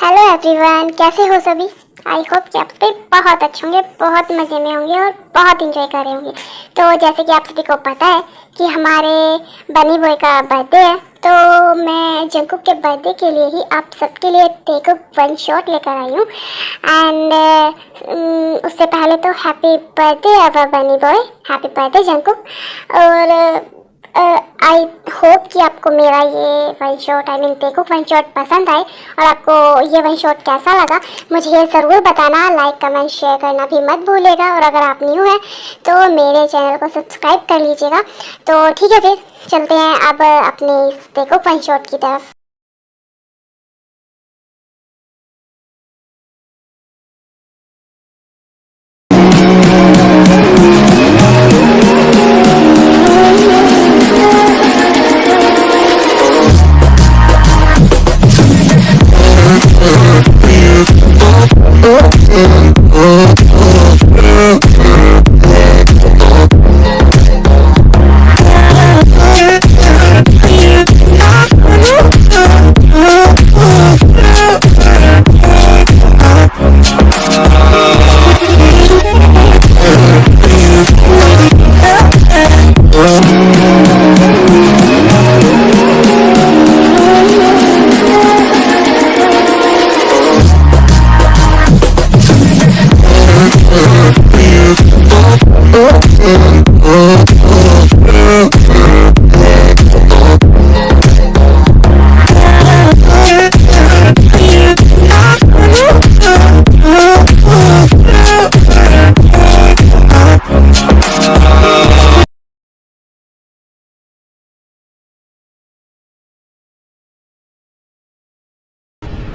Hello everyone, कैसे हो सभी। आई होप कि आप सभी बहुत अच्छे होंगे, बहुत मज़े में होंगे और बहुत इंजॉय कर रहे होंगे। तो जैसे कि आप सभी को पता है कि हमारे बनी बॉय का बर्थडे है, तो मैं जंकुक के बर्थडे के लिए ही आप सबके लिए टेकअप वन शॉट लेकर आई हूँ। एंड उससे पहले तो हैप्पी बर्थडे अवर बनी बॉय, हैप्पी बर्थडे जंकुक। और आई होप कि आपको मेरा ये one shot take up one shot पसंद आए और आपको ये वन शॉट कैसा लगा मुझे ये ज़रूर बताना। लाइक कमेंट शेयर करना भी मत भूलिएगा और अगर आप न्यू हैं तो मेरे चैनल को सब्सक्राइब कर लीजिएगा। तो ठीक है, फिर चलते हैं अब अपने इस टेकअप वन शॉट की तरफ।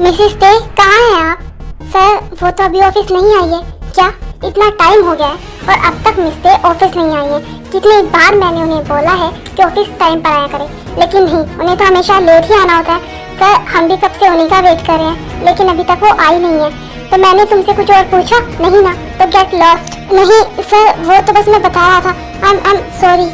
मिसेस टे, कहाँ हैं आप? सर, वो तो अभी ऑफिस नहीं आई है। क्या इतना टाइम हो गया है और अब तक मिस टे ऑफिस नहीं आई है? कितनी बार मैंने उन्हें बोला है कि ऑफिस टाइम पर आया करें, लेकिन नहीं, उन्हें तो हमेशा लेट ही आना होता है। सर, हम भी कब से उन्हीं का वेट कर रहे हैं, लेकिन अभी तक वो आई नहीं है। तो मैंने तुमसे कुछ और पूछा नहीं ना, तो गेट लॉस्ट। नहीं सर, वो तो बस मैं बता रहा था। I am sorry.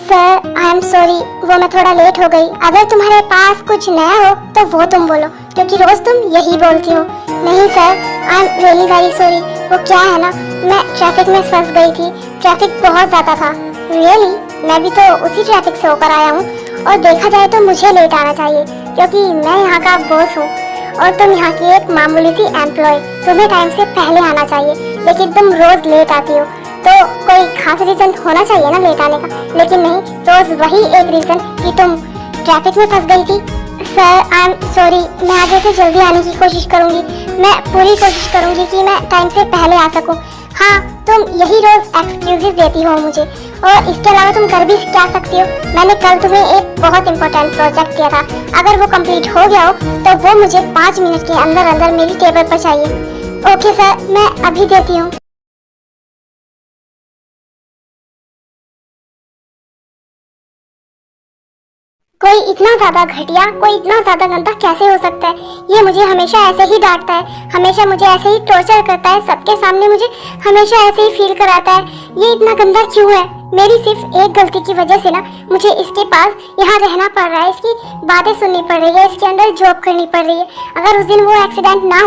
Sir, I am sorry, वो मैं थोड़ा लेट हो गई। अगर तुम्हारे पास कुछ नया हो तो वो तुम बोलो, क्योंकि रोज तुम यही बोलती हो। नहीं sir, I am really very sorry. वो क्या है ना, मैं ट्रैफिक में फंस गई थी। ट्रैफिक बहुत ज़्यादा था। रियली, मैं भी तो उसी ट्रैफिक से होकर आया हूँ और देखा जाए तो मुझे लेट आना चाहिए, क्योंकि मैं यहाँ का बॉस हूँ और तुम यहाँ की एक मामूली सी एम्प्लॉय। तुम्हें टाइम से पहले आना चाहिए, लेकिन तुम रोज लेट आती हो। तो कोई खास रीजन होना चाहिए ना लेट आने का, लेकिन नहीं, रोज वही एक रीजन कि तुम ट्रैफिक में फंस गई थी। सर, आई एम सॉरी, मैं आगे से जल्दी आने की कोशिश करूंगी। मैं पूरी कोशिश करूंगी कि मैं टाइम से पहले आ सकूं। हाँ, तुम यही रोज एक्सक्यूजेस देती हो मुझे, और इसके अलावा तुम कर भी क्या सकती हो। मैंने कल तुम्हें एक बहुत इंपॉर्टेंट प्रोजेक्ट दिया था, अगर वो कंप्लीट हो गया हो तो वो मुझे 5 मिनट के अंदर अंदर मेरी टेबल पर चाहिए। ओके सर, मैं अभी देती हूँ। कोई इतना ज्यादा घटिया, कोई इतना ज्यादा गंदा कैसे हो सकता है? ये मुझे हमेशा ऐसे ही डांटता है, हमेशा मुझे ऐसे ही टॉर्चर करता है, सबके सामने मुझे हमेशा ऐसे ही फील कराता है। ये इतना गंदा क्यों है? मेरी सिर्फ एक गलती की वजह से ना मुझे इसके पास यहाँ रहना पड़ रहा है, इसकी बातें सुननी पड़ रही है, इसके अंदर जॉब करनी पड़ रही है। अगर उस दिन वो एक्सीडेंट ना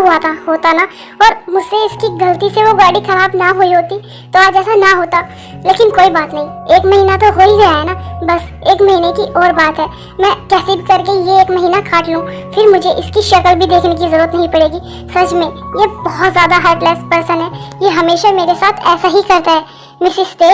होता ना, और मुझसे इसकी गलती से वो गाड़ी खराब ना हुई होती, तो आज ऐसा ना होता। लेकिन कोई बात नहीं, 1 महीना तो हो ही गया है ना, बस 1 महीने की और बात है। मैं कैसे भी करके ये 1 महीना काट लूँ, फिर मुझे इसकी शक्ल भी देखने की जरूरत नहीं पड़ेगी। सच में ये बहुत ज्यादा हार्टलेस पर्सन है, ये हमेशा मेरे साथ ऐसा ही करता है। मिसेस टे,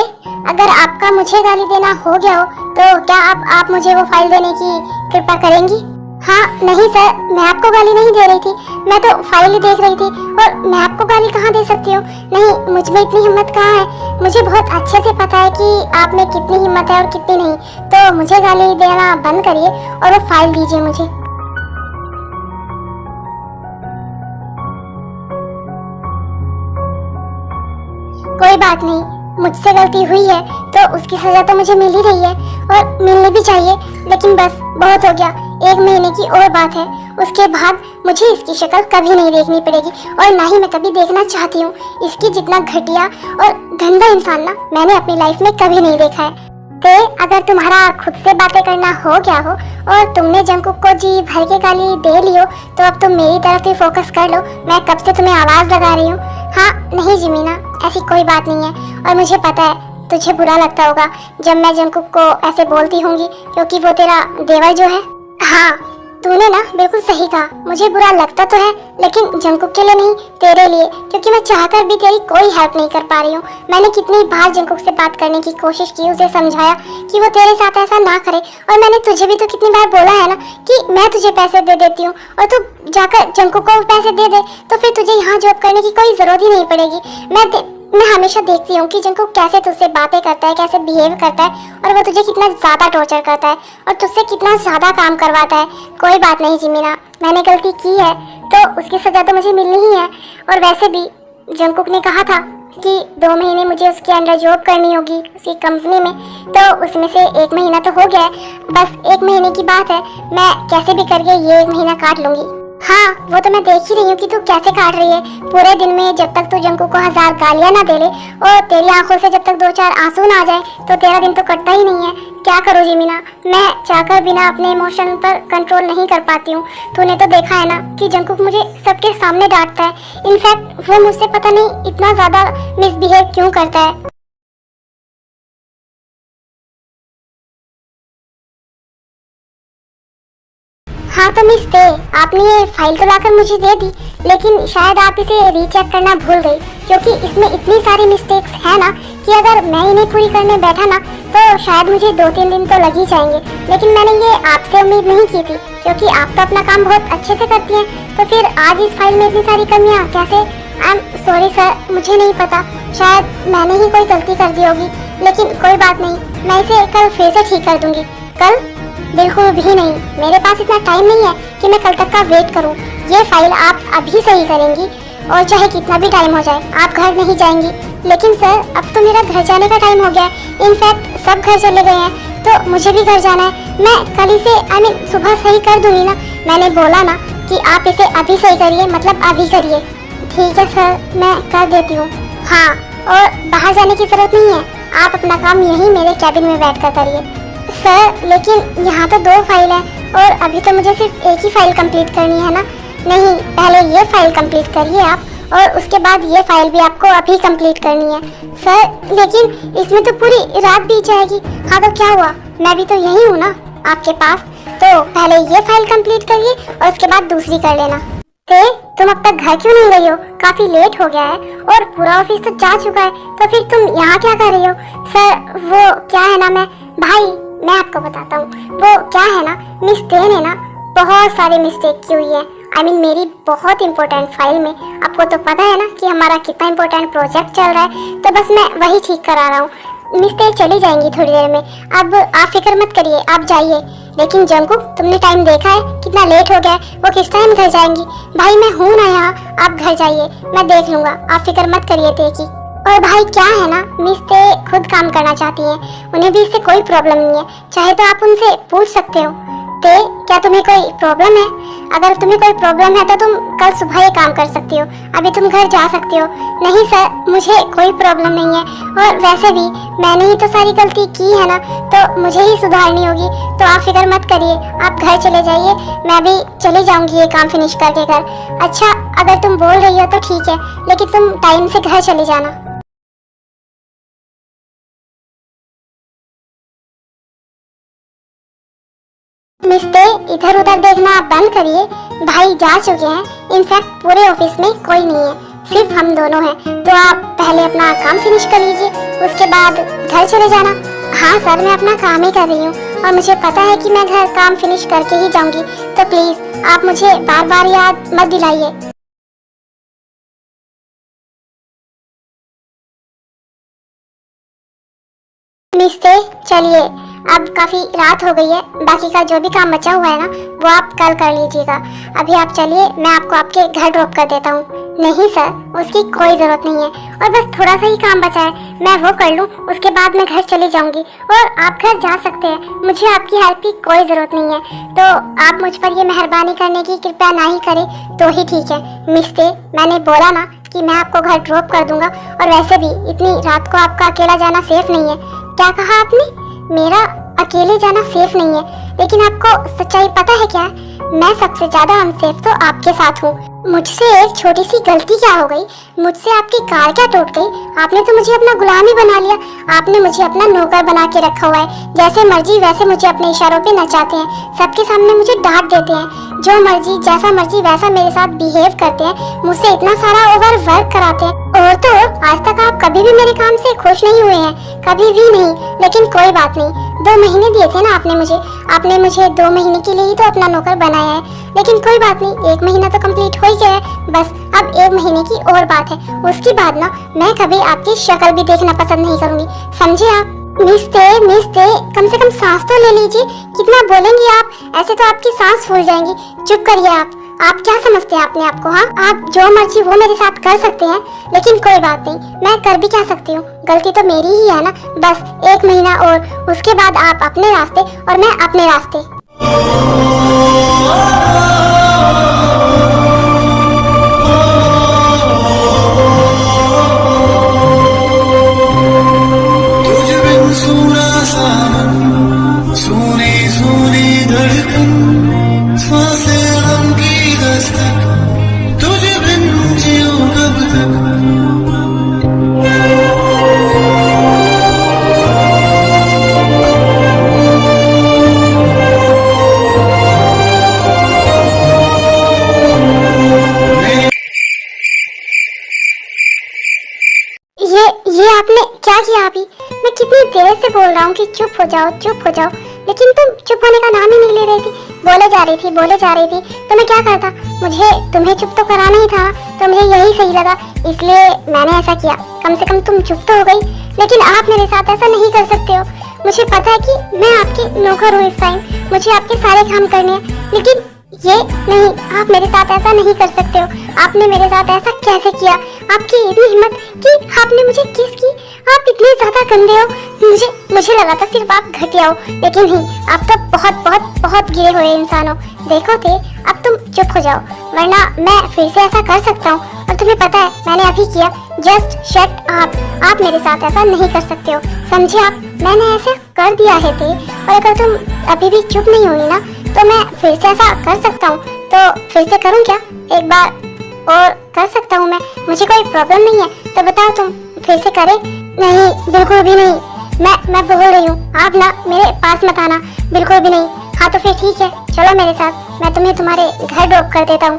अगर आपका मुझे गाली देना हो गया हो तो क्या आप मुझे वो फाइल देने की कृपा करेंगी? हाँ, नहीं सर, मैं आपको गाली नहीं दे रही थी, मैं तो फाइल ही देख रही थी, और मैं आपको गाली कहाँ दे सकती हूँ? नहीं, मुझ में इतनी हिम्मत कहाँ है। मुझे बहुत अच्छे से पता है कि आप में कितनी हिम्मत है और कितनी नहीं। तो मुझे गाली देना बंद करिए और वो फाइल दीजिए मुझे। कोई बात नहीं, मुझसे गलती हुई है तो उसकी सजा तो मुझे मिल ही रही है और मिलनी भी चाहिए। लेकिन बस बहुत हो गया, 1 महीने की और बात है, उसके बाद मुझे इसकी शक्ल कभी नहीं देखनी पड़ेगी और ना ही मैं कभी देखना चाहती हूँ। इसकी जितना घटिया और गंदा इंसान ना मैंने अपनी लाइफ में कभी नहीं देखा है। ते अगर तुम्हारा खुद से बातें करना हो गया हो और तुमने जंकुक को जी भर के गाली दे ली हो तो अब तुम मेरी तरफ ही फोकस कर लो। मैं कब से तुम्हें आवाज लगा रही हूँ। हाँ नहीं जिमीना, ऐसी कोई बात नहीं है और मुझे पता है तुझे बुरा लगता होगा जब मैं जंकुक को ऐसे बोलती होंगी क्योंकि वो तेरा देवर जो है। हाँ तूने ना बिल्कुल सही कहा, मुझे बुरा लगता तो है लेकिन जंकुक के लिए नहीं, तेरे लिए, क्योंकि मैं चाहकर भी तेरी कोई हेल्प नहीं कर पा रही हूँ। मैंने कितनी बार जंकुक से बात करने की कोशिश की, उसे समझाया कि वो तेरे साथ ऐसा ना करे, और मैंने तुझे भी तो कितनी बार बोला है ना कि मैं तुझे पैसे दे देती हूँ और तू जाकर जंकुक को पैसे दे दे तो फिर तुझे यहाँ जॉब करने की कोई जरूरत ही नहीं पड़ेगी। मैं हमेशा देखती हूँ कि जंकुक कैसे तुझसे बातें करता है, कैसे बिहेव करता है और वो तुझे कितना ज़्यादा टॉर्चर करता है और तुझसे कितना ज़्यादा काम करवाता है। कोई बात नहीं जिमीना, मैंने गलती की है तो उसकी सज़ा तो मुझे मिलनी ही है। और वैसे भी जंकुक ने कहा था कि 2 महीने मुझे उसके अंडर जॉब करनी होगी उसकी कंपनी में, तो उसमें से 1 महीना तो हो गया है, बस 1 महीने की बात है, मैं कैसे भी करके ये 1 महीना काट लूँगी। हाँ वो तो मैं देख ही रही हूँ कि तू कैसे काट रही है पूरे दिन में। जब तक तू जंकुक को 1000 गालियाँ ना दे ले और तेरी आंखों से जब तक 2-4 आंसू ना आ जाए तो तेरा दिन तो कटता ही नहीं है। क्या करूँ जिमीना, मैं चाहकर बिना अपने इमोशन पर कंट्रोल नहीं कर पाती हूँ। तूने तो देखा है ना कि जंकुक मुझे सबके सामने डांटता है। इनफैक्ट वो मुझसे पता नहीं इतना ज़्यादा मिसबिहेव क्यों करता है। हाँ तो मिस ते, आपने ये फाइल तो लाकर मुझे दे दी लेकिन शायद आप इसे रीचेक करना भूल गई क्योंकि इसमें इतनी सारी मिस्टेक्स है ना कि अगर मैं इन्हें पूरी करने बैठा ना तो शायद मुझे 2-3 दिन तो लग ही जाएंगे। लेकिन मैंने ये आपसे उम्मीद नहीं की थी क्योंकि आप तो अपना काम बहुत अच्छे से करती हैं, तो फिर आज इस फाइल में इतनी सारी कमियाँ कैसे? आई एम सॉरी सर, मुझे नहीं पता, शायद मैंने ही कोई गलती कर दी होगी, लेकिन कोई बात नहीं, मैं इसे कल फिर से ठीक कर दूंगी। कल? बिल्कुल भी नहीं, मेरे पास इतना टाइम नहीं है कि मैं कल तक का वेट करूं। ये फाइल आप अभी सही करेंगी और चाहे कितना भी टाइम हो जाए आप घर नहीं जाएंगी। लेकिन सर अब तो मेरा घर जाने का टाइम हो गया है, इनफैक्ट सब घर चले गए हैं तो मुझे भी घर जाना है। मैं कल इसे सुबह सही कर दूंगी ना, मैंने बोला ना कि आप इसे अभी सही करिए, मतलब अभी करिए। ठीक है सर, मैं कर देती हूँ। हाँ और बाहर जाने की जरूरत नहीं है, आप अपना काम यहीं मेरे कैबिन में बैठ कर करिए। सर लेकिन यहाँ तो 2 फाइल है और अभी तो मुझे सिर्फ एक ही फाइल कंप्लीट करनी है ना। नहीं, पहले ये फाइल कंप्लीट करिए आप और उसके बाद ये फाइल भी आपको अभी कंप्लीट करनी है। सर लेकिन इसमें तो पूरी रात बीत जाएगी। हाँ तो क्या हुआ, मैं भी तो यही हूँ ना आपके पास, तो पहले ये फाइल कंप्लीट करिए और उसके बाद दूसरी कर लेना। ते, तुम अब तक घर क्यों नहीं गई हो? काफी लेट हो गया है और पूरा ऑफिस तो जा चुका है, तो फिर तुम यहाँ क्या कर रही हो? सर वो क्या है ना, मैं आपको बताता हूँ, वो क्या है ना मिस ते ने ना बहुत सारी मिस्टेक की हुई है। मेरी बहुत इंपॉर्टेंट फाइल में, आपको तो पता है ना कि हमारा कितना इंपॉर्टेंट प्रोजेक्ट चल रहा है, तो बस मैं वही ठीक करा रहा हूँ। मिस ते चली जाएंगी थोड़ी देर में, अब आप फिक्र मत करिए, आप जाइए। लेकिन जंकुक, तुमने टाइम देखा है कितना लेट हो गया है, वो किस टाइम घर जाएंगी? भाई मैं हूँ ना यहाँ, आप घर जाइए, मैं देख लूंगा, आप फिक्र मत करिए ते की। और भाई क्या है ना, मिस ते खुद काम करना चाहती हैं, उन्हें भी इससे कोई प्रॉब्लम नहीं है, चाहे तो आप उनसे पूछ सकते हो। ते, क्या तुम्हें कोई प्रॉब्लम है? अगर तुम्हें कोई प्रॉब्लम है तो तुम कल सुबह ये काम कर सकती हो, अभी तुम घर जा सकती हो। नहीं सर, मुझे कोई प्रॉब्लम नहीं है, और वैसे भी मैंने ही तो सारी गलती की है ना, तो मुझे ही सुधारनी होगी, तो आप फिक्र मत करिए, आप घर चले जाइए, मैं भी चली जाऊंगी ये काम फिनिश करके घर। अच्छा अगर तुम बोल रही हो तो ठीक है, लेकिन तुम टाइम से घर चले जाना। मिस्ते, इधर उधर देखना आप बंद करिए, भाई जा चुके हैं, इनफैक्ट पूरे ऑफिस में कोई नहीं है, सिर्फ हम दोनों हैं, तो आप पहले अपना काम फिनिश कर लीजिए, उसके बाद घर चले जाना। हाँ सर, मैं अपना काम ही कर रही हूँ और मुझे पता है कि मैं घर काम फिनिश करके ही जाऊंगी, तो प्लीज आप मुझे बार बार याद मत दिलाइए। मिस्ते, चलिए अब काफी रात हो गई है, बाकी का जो भी काम बचा हुआ है ना वो आप कल कर लीजिएगा। अभी आप चलिए, मैं आपको आपके घर ड्रॉप कर देता हूँ। नहीं सर, उसकी कोई जरूरत नहीं है, और बस थोड़ा सा ही काम बचा है, मैं वो कर लूँ, उसके बाद मैं घर चली जाऊंगी और आप घर जा सकते हैं, मुझे आपकी हेल्प की कोई जरूरत नहीं है, तो आप मुझ पर ये मेहरबानी करने की कृपया ना ही करें तो ही ठीक है। मिस्ते, मैंने बोला ना कि मैं आपको घर ड्रॉप कर दूंगा, और वैसे भी इतनी रात को आपका अकेला जाना सेफ नहीं है। क्या कहा आपने? मेरा अकेले जाना सेफ नहीं है, लेकिन आपको सच्चाई पता है क्या है? मैं सबसे ज्यादा अनसेफ तो आपके साथ हूँ। मुझसे एक छोटी सी गलती क्या हो गई? मुझसे आपकी कार क्या टूट गई? आपने तो मुझे अपना गुलाम ही बना लिया। आपने मुझे अपना नौकर बना के रखा हुआ है। जैसे मर्जी वैसे मुझे अपने इशारों पे नचाते हैं, सबके सामने मुझे डांट देते हैं, जो मर्जी जैसा मर्जी वैसा मेरे साथ बिहेव करते हैं, मुझसे इतना सारा ओवर वर्क कराते हैं। और तो आज तक आप कभी भी मेरे काम से खुश नहीं हुए हैं, कभी भी नहीं। लेकिन कोई बात नहीं, 2 महीने दिए थे ना आपने मुझे 2 महीने के लिए ही तो अपना नौकर बनाया है। लेकिन कोई बात नहीं, 1 महीना तो कंप्लीट हो ही गया है। बस अब 1 महीने की और बात है। उसके बाद ना मैं कभी आपकी शक्ल भी देखना पसंद नहीं करूंगी, समझे आप? मिस्ते कम से कम सांस तो ले लीजिए। कितना बोलेंगी आप? ऐसे तो आपकी सांस फूल जाएंगी। चुप करिए आप क्या समझते हैं अपने आप को? हाँ, आप जो मर्जी वो मेरे साथ कर सकते हैं, लेकिन कोई बात नहीं, मैं कर भी क्या सकती हूँ? गलती तो मेरी ही है ना। बस 1 महीना और, उसके बाद आप अपने रास्ते और मैं अपने रास्ते। ये आपने क्या किया अभी? मैं कितनी देर से बोल रहा हूँ कि चुप हो जाओ, लेकिन तुम चुप होने का नाम ही नहीं ले रही थी। बोले जा रही थी तो मैं क्या करता? मुझे तुम्हें चुप तो कराना ही था, तो मुझे यही सही लगा, इसलिए मैंने ऐसा किया। कम से कम तुम चुप तो हो गई, लेकिन आप मेरे साथ ऐसा नहीं कर सकते हो। मुझे पता है कि मैं आपकी नौकर हूँ इस टाइम, मुझे आपके सारे काम करने हैं, लेकिन ये नहीं, आप मेरे साथ ऐसा नहीं कर सकते हो। आपने मेरे साथ ऐसा कैसे किया? आपकी इतनी हिम्मत कि आपने मुझे किस की? आप इतने ज्यादा गंदे हो। मुझे लगा था सिर्फ आप घटिया हो, लेकिन नहीं, आप तो बहुत गिरे हुए इंसान हो। देखो थे, अब तुम चुप हो जाओ, वरना मैं फिर से ऐसा कर सकता हूँ, और तुम्हें पता है मैंने अभी किया। Just shut up. आप मेरे साथ ऐसा नहीं कर सकते हो, समझे आप? मैंने ऐसा कर दिया है थे, और अगर तुम अभी भी चुप नहीं होगी ना, तो मैं फिर से ऐसा कर सकता हूँ। तो फिर से करूँ क्या? एक बार और कर सकता हूँ मैं, मुझे कोई प्रॉब्लम नहीं है। तो बताओ तुम, फिर से करे? नहीं, बिल्कुल भी नहीं। मैं बोल रही हूँ, आप ना मेरे पास मत आना, बिल्कुल भी नहीं। हाँ तो फिर ठीक है, चलो मेरे साथ, मैं तुम्हें तुम्हारे घर ड्रॉप कर देता हूँ।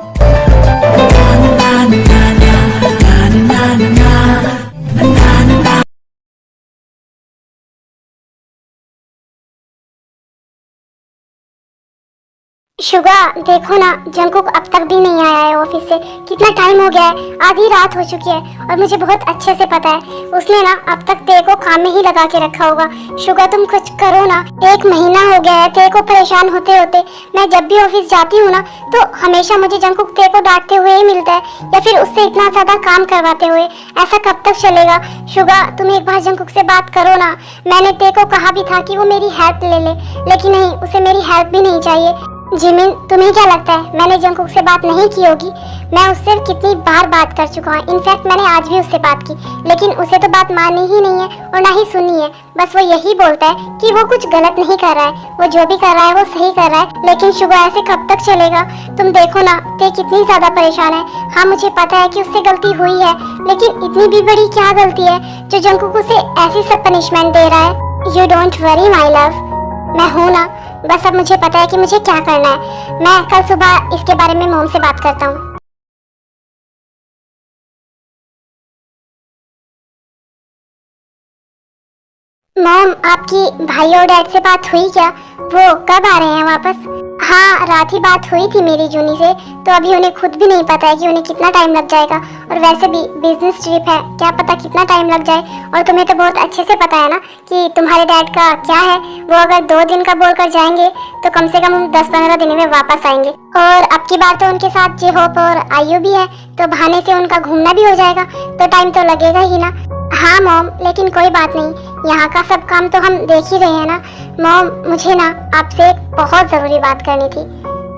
शुगा, देखो ना, जंकुक अब तक भी नहीं आया है ऑफिस से। कितना टाइम हो गया है, आधी रात हो चुकी है, और मुझे बहुत अच्छे से पता है उसने ना अब तक तेरे को काम में ही लगा के रखा होगा। शुगा, तुम कुछ करो ना। 1 महीना हो गया है तेरे को परेशान होते होते। मैं जब भी ऑफिस जाती हूँ ना, तो हमेशा मुझे जंकुक तेरे को डांटते हुए ही मिलता है, या फिर उससे इतना ज्यादा काम करवाते हुए। ऐसा कब तक चलेगा? शुगा, तुम एक बार जंकुक से बात करो ना। मैंने तेरे को कहा भी था कि वो मेरी हेल्प ले ले, लेकिन नहीं, उसे मेरी हेल्प भी नहीं चाहिए। जिमिन, तुम्हें क्या लगता है मैंने जंकुक से बात नहीं की होगी? मैं उससे कितनी बार बात कर चुका हूँ। इनफैक्ट मैंने आज भी उससे बात की, लेकिन उसे तो बात मानी ही नहीं है और ना ही सुनी है। बस वो यही बोलता है कि वो कुछ गलत नहीं कर रहा है, वो जो भी कर रहा है वो सही कर रहा है। लेकिन शुगा, ऐसे कब तक चलेगा? तुम देखो ना, ते कितनी ज्यादा परेशान है। हाँ, मुझे पता है कि उससे गलती हुई है, लेकिन इतनी भी बड़ी क्या गलती है जो जंकुक उसे ऐसी सब पनिशमेंट दे रहा है? You don't worry my love, मैं हूँ ना। बस अब मुझे पता है कि मुझे क्या करना है। मैं कल सुबह इसके बारे में मॉम से बात करता हूँ। मॉम, आपकी भाई और डैड से बात हुई क्या? वो कब आ रहे हैं वापस? हाँ, रात ही बात हुई थी मेरी जूनी से, तो अभी उन्हें खुद भी नहीं पता है कि उन्हें कितना टाइम लग जाएगा। और वैसे भी बिजनेस ट्रिप है, क्या पता कितना टाइम लग जाए। और तुम्हें तो बहुत अच्छे से पता है ना कि तुम्हारे डैड का क्या है। वो अगर 2 दिन का बोल कर जाएंगे तो कम से कम 10-15 दिन में वापस आएंगे। और अब की बार तो उनके साथ जे होप और आयु भी है, तो बहाने से उनका घूमना भी हो जाएगा, तो टाइम तो लगेगा ही ना। हाँ मॉम, लेकिन कोई बात नहीं, यहाँ का सब काम तो हम देख ही रहे हैं ना। मॉम, मुझे ना आपसे एक बहुत जरूरी बात करनी थी।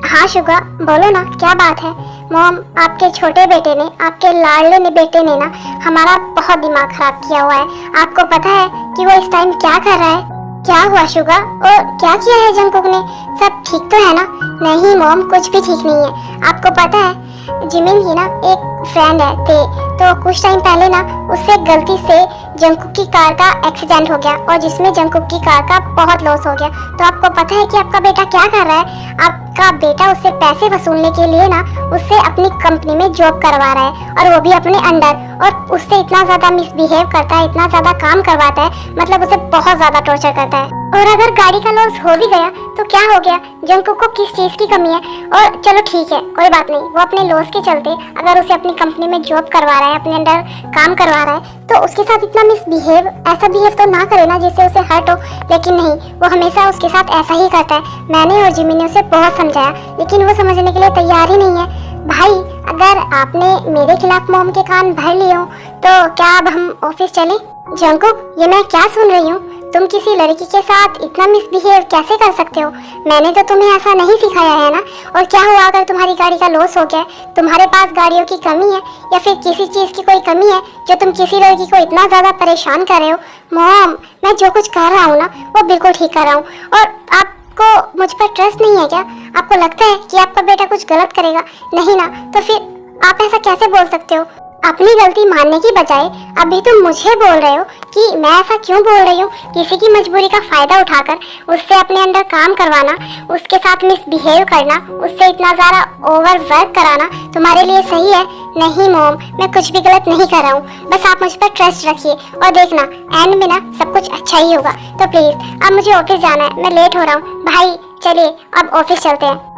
हाँ शुगा, बोलो ना, क्या बात है? मॉम, आपके छोटे बेटे ने, आपके लाडले बेटे ने ना हमारा बहुत दिमाग खराब किया हुआ है। आपको पता है कि वो इस टाइम क्या कर रहा है? क्या हुआ शुगा? और क्या किया है जंगकुक ने? सब ठीक तो है ना? नहीं मॉम, कुछ भी ठीक नहीं है। आपको पता है जिमिन की ना एक फ्रेंड है थे, तो कुछ टाइम पहले ना उससे गलती से जंगकुक की कार का एक्सीडेंट हो गया और जिसमें जंगकुक की कार का बहुत लॉस हो गया। तो आपको पता है कि आपका बेटा क्या कर रहा है? आपका बेटा उससे पैसे वसूलने के लिए ना उससे अपनी कंपनी में जॉब करवा रहा है, और वो भी अपने अंडर, और उससे इतना ज्यादा मिसबिहेव करता है, इतना ज्यादा काम करवाता है, मतलब उसे बहुत ज्यादा टॉर्चर करता है। और अगर गाड़ी का लॉस हो भी गया तो क्या हो गया? जंगकुक को किस चीज की कमी है? और चलो ठीक है, कोई बात नहीं, वो अपने लॉस के चलते अगर उसे अपनी कंपनी में जॉब करवा रहा है, अपने अंडर काम करवा रहा है, तो उसके साथ इतना मिसबिहेव, ऐसा बिहेव तो ना करे ना जिससे उसे हर्ट हो। लेकिन नहीं, वो हमेशा उसके साथ ऐसा ही करता है। मैंने और जिमी ने उसे बहुत समझाया, लेकिन वो समझने के लिए तैयार ही नहीं है। भाई, अगर आपने मेरे खिलाफ मॉम के कान भर लिए हो तो क्या अब हम ऑफिस चलें? जंगकुक, ये मैं क्या सुन रही हूँ? तुम किसी लड़की के साथ इतना मिसबिहेव कैसे कर सकते हो? मैंने तो तुम्हें ऐसा नहीं सिखाया है ना। और क्या हुआ अगर तुम्हारी गाड़ी का लॉस हो गया? तुम्हारे पास गाड़ियों की कमी है या फिर किसी चीज की कोई कमी है जो तुम किसी लड़की को इतना ज्यादा परेशान कर रहे हो? मॉम, मैं जो कुछ कर रहा हूँ ना वो बिल्कुल ठीक कर रहा हूँ। और आपको मुझ पर ट्रस्ट नहीं है क्या? आपको लगता है कि आपका बेटा कुछ गलत करेगा? नहीं ना, तो फिर आप ऐसा कैसे बोल सकते हो? अपनी गलती मानने की बजाय अभी तुम मुझे बोल रहे हो कि मैं ऐसा क्यों बोल रही हूँ? किसी की मजबूरी का फायदा उठाकर उससे अपने अंदर काम करवाना, उसके साथ मिसबिहेव करना, उससे इतना ज़्यादा ओवर वर्क कराना तुम्हारे लिए सही है? नहीं मॉम, मैं कुछ भी गलत नहीं कर रहा हूँ, बस आप मुझ पर ट्रस्ट रखिए और देखना एंड में ना सब कुछ अच्छा ही होगा। तो प्लीज़ अब मुझे ऑफिस जाना है, मैं लेट हो रहा हूँ। भाई चलिए अब ऑफिस चलते हैं।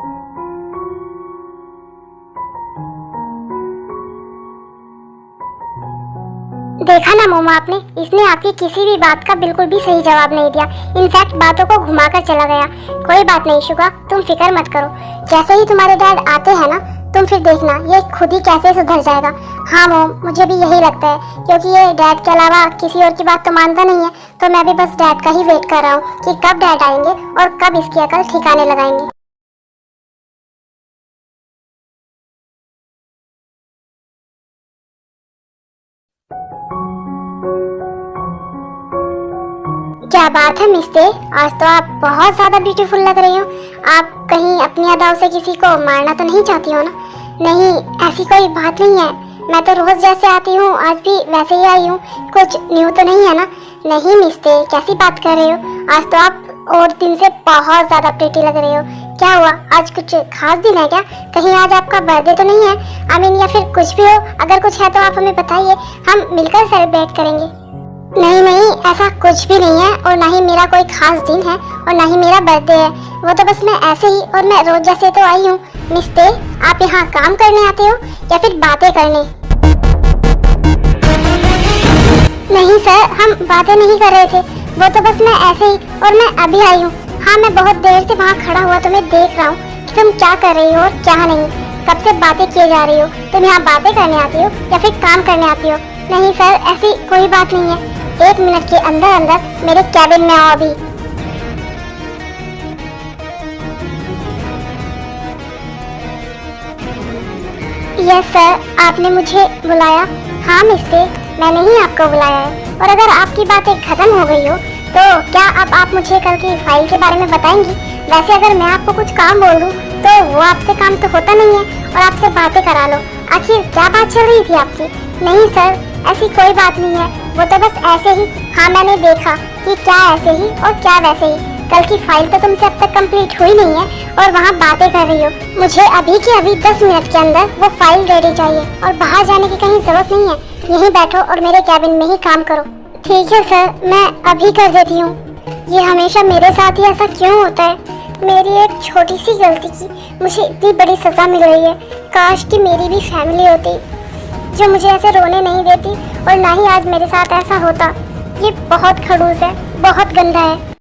देखा ना मोमा आपने, इसने आपकी किसी भी बात का बिल्कुल भी सही जवाब नहीं दिया, इनफैक्ट बातों को घुमाकर चला गया। कोई बात नहीं शुगा, तुम फिक्र मत करो, जैसे ही तुम्हारे डैड आते हैं ना तुम फिर देखना ये खुद ही कैसे सुधर जाएगा। हाँ मोम, मुझे भी यही लगता है, क्योंकि ये डैड के अलावा किसी और की बात तो मानता नहीं है, तो मैं भी बस डैड का ही वेट कर रहा हूँ कि कब डैड आएंगे और कब इसकी अकल ठिकाने लगाएंगे। क्या बात है मिस्टर, आज तो आप बहुत ज्यादा ब्यूटीफुल लग रही हो। आप कहीं अपनी अदाओं से किसी को मारना तो नहीं चाहती हो ना? नहीं, ऐसी कोई बात नहीं है, मैं तो रोज जैसे आती हूँ आज भी वैसे ही आई हूँ, कुछ न्यू तो नहीं है ना? नहीं मिस्टर, कैसी बात कर रहे हो? आज तो आप और दिन से बहुत ज्यादा प्रीटी लग रही हो। क्या हुआ, आज कुछ खास दिन है क्या? कहीं आज आपका बर्थडे तो नहीं है? आई मीन, या फिर कुछ भी हो, अगर कुछ है तो आप हमें बताइए, हम मिलकर सेलिब्रेट करेंगे। नहीं नहीं, ऐसा कुछ भी नहीं है, और ना ही मेरा कोई खास दिन है और ना ही मेरा बर्थडे है। वो तो बस मैं ऐसे ही, और मैं रोज जैसे तो आई हूँ। मिस्टर, आप यहाँ काम करने आते हो या फिर बातें करने? नहीं सर, हम बातें नहीं कर रहे थे, वो तो बस मैं ऐसे ही, और मैं अभी आई हूँ। हाँ, मैं बहुत देर से वहाँ खड़ा हुआ तुम्हें देख रहा हूँ कि तुम क्या कर रही हो और क्या नहीं। कब से बातें किए जा रही हो? तुम यहाँ बातें करने आती हो या फिर काम करने आती हो? नहीं सर, ऐसी कोई बात नहीं है। 1 मिनट के अंदर अंदर मेरे कैबिन में आओ अभी। यस सर, आपने मुझे बुलाया? हाँ मिस्टर, मैंने ही आपको बुलाया है। और अगर आपकी बातें खत्म हो गई हो तो क्या अब आप मुझे कल की फाइल के बारे में बताएंगी? वैसे अगर मैं आपको कुछ काम बोल दूं तो वो आपसे काम तो होता नहीं है, और आपसे बातें करा लो। आखिर क्या बात चल रही थी आपकी? नहीं सर, ऐसी कोई बात नहीं है, वो तो बस ऐसे ही। हाँ, मैंने देखा कि क्या ऐसे ही और क्या वैसे ही। कल की फाइल तो तुमसे अब तक कंप्लीट हुई नहीं है और वहाँ बातें कर रही हो। मुझे अभी के अभी 10 मिनट के अंदर वो फाइल रेडी चाहिए, और बाहर जाने की कहीं जरूरत नहीं है, यहीं बैठो और मेरे कैबिन में ही काम करो। ठीक है सर, मैं अभी कर देती हूँ। ये हमेशा मेरे साथ ही ऐसा क्यों होता है? मेरी एक छोटी सी गलती की मुझे इतनी बड़ी सजा मिल रही है। काश कि मेरी भी फैमिली होती जो मुझे ऐसे रोने नहीं देती, और ना ही आज मेरे साथ ऐसा होता। ये बहुत खड़ूस है, बहुत गंदा है।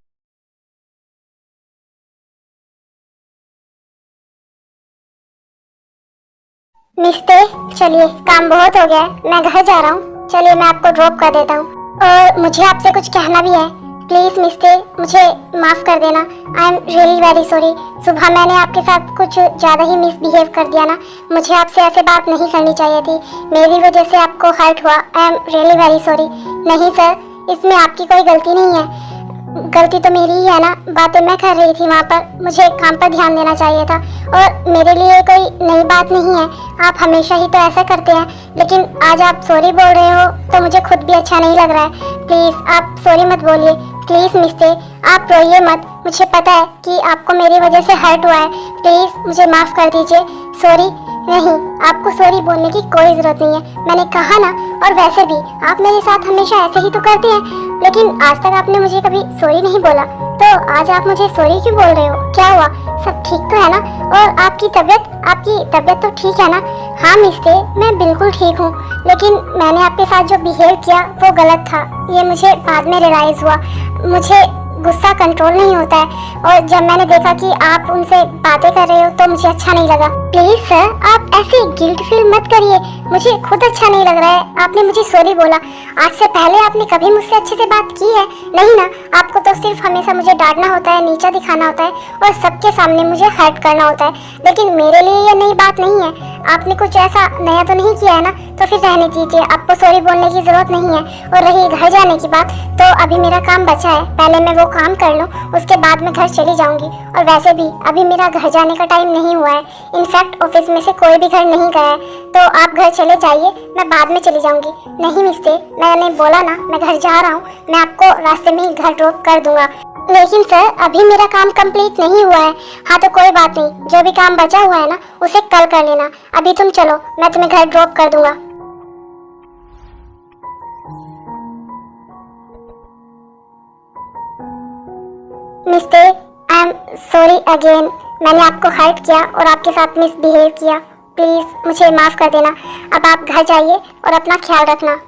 मिस्टर, चलिए काम बहुत हो गया है, मैं घर जा रहा हूँ। चलिए मैं आपको ड्रॉप कर देता हूँ। और मुझे आपसे कुछ कहना भी है। प्लीज मिस्टर, मुझे माफ कर देना। I am really very sorry. सुबह मैंने आपके साथ कुछ ज्यादा ही मिसबिहेव कर दिया ना, मुझे आपसे ऐसे बात नहीं करनी चाहिए थी। मेरी वजह से आपको हर्ट हुआ। I am really very sorry. नहीं सर, इसमें आपकी कोई गलती नहीं है। गलती तो मेरी ही है ना, बातें मैं कर रही थी वहाँ पर, मुझे काम पर ध्यान देना चाहिए था। और मेरे लिए कोई नई बात नहीं है, आप हमेशा ही तो ऐसा करते हैं, लेकिन आज आप सॉरी बोल रहे हो तो मुझे खुद भी अच्छा नहीं लग रहा है। प्लीज़ आप सॉरी मत बोलिए, प्लीज़ मिस्टे, आप रोइए मत। मुझे पता है कि आपको मेरी वजह से हर्ट हुआ है, प्लीज़ मुझे माफ़ कर दीजिए। सॉरी नहीं, आपको सॉरी बोलने की कोई ज़रूरत नहीं है, मैंने कहा ना। और वैसे भी आप मेरे साथ हमेशा ऐसे ही तो करते हैं, लेकिन आज तक आपने मुझे कभी सॉरी नहीं बोला, तो आज आप मुझे सॉरी क्यों बोल रहे हो? क्या हुआ, सब ठीक तो है ना? और आपकी तबीयत तो ठीक है ना? हाँ मिस्टे, मैं बिल्कुल ठीक हूँ, लेकिन मैंने आपके साथ जो बिहेव किया वो गलत था, ये मुझे बाद में रियलाइज़ हुआ। मुझे गुस्सा कंट्रोल नहीं होता है, और जब मैंने देखा कि आप उनसे बातें कर रहे हो तो मुझे अच्छा नहीं लगा। प्लीज सर, आप ऐसे गिल्ट फील मत करिए, मुझे खुद अच्छा नहीं लग रहा है। आपने मुझे सॉरी बोला, आज से पहले आपने कभी मुझसे अच्छे से बात की है? नहीं ना, आपको तो सिर्फ हमेशा मुझे डांटना होता है, नीचा दिखाना होता है और सबके सामने मुझे हर्ट करना होता है। लेकिन मेरे लिए ये नई बात नहीं है, आपने कुछ ऐसा नया तो नहीं किया है ना, तो फिर रहने दीजिए, आपको सॉरी बोलने की जरूरत नहीं है। और रही घर जाने की बात, तो अभी मेरा काम बचा है, पहले मैं वो काम कर लूँ, उसके बाद मैं घर चली जाऊंगी। और वैसे भी अभी मेरा घर जाने का टाइम नहीं हुआ है, इनफैक्ट ऑफिस में से कोई भी घर नहीं गया है, तो आप घर चले जाइए, मैं बाद में चली जाऊंगी। नहीं मिस्टे, मैंने बोला ना मैं घर जा रहा हूँ, मैं आपको रास्ते में ही घर ड्रॉप कर दूंगा। लेकिन सर, अभी मेरा काम कंप्लीट नहीं हुआ है। हाँ तो कोई बात नहीं, जो भी काम बचा हुआ है ना उसे कल कर लेना, अभी तुम चलो, मैं तुम्हें घर ड्रॉप कर दूंगा। मिस्टे, आई एम सॉरी अगेन, मैंने आपको हर्ट किया और आपके साथ मिसबिहेव किया, प्लीज मुझे माफ कर देना। अब आप घर जाइए और अपना ख्याल रखना।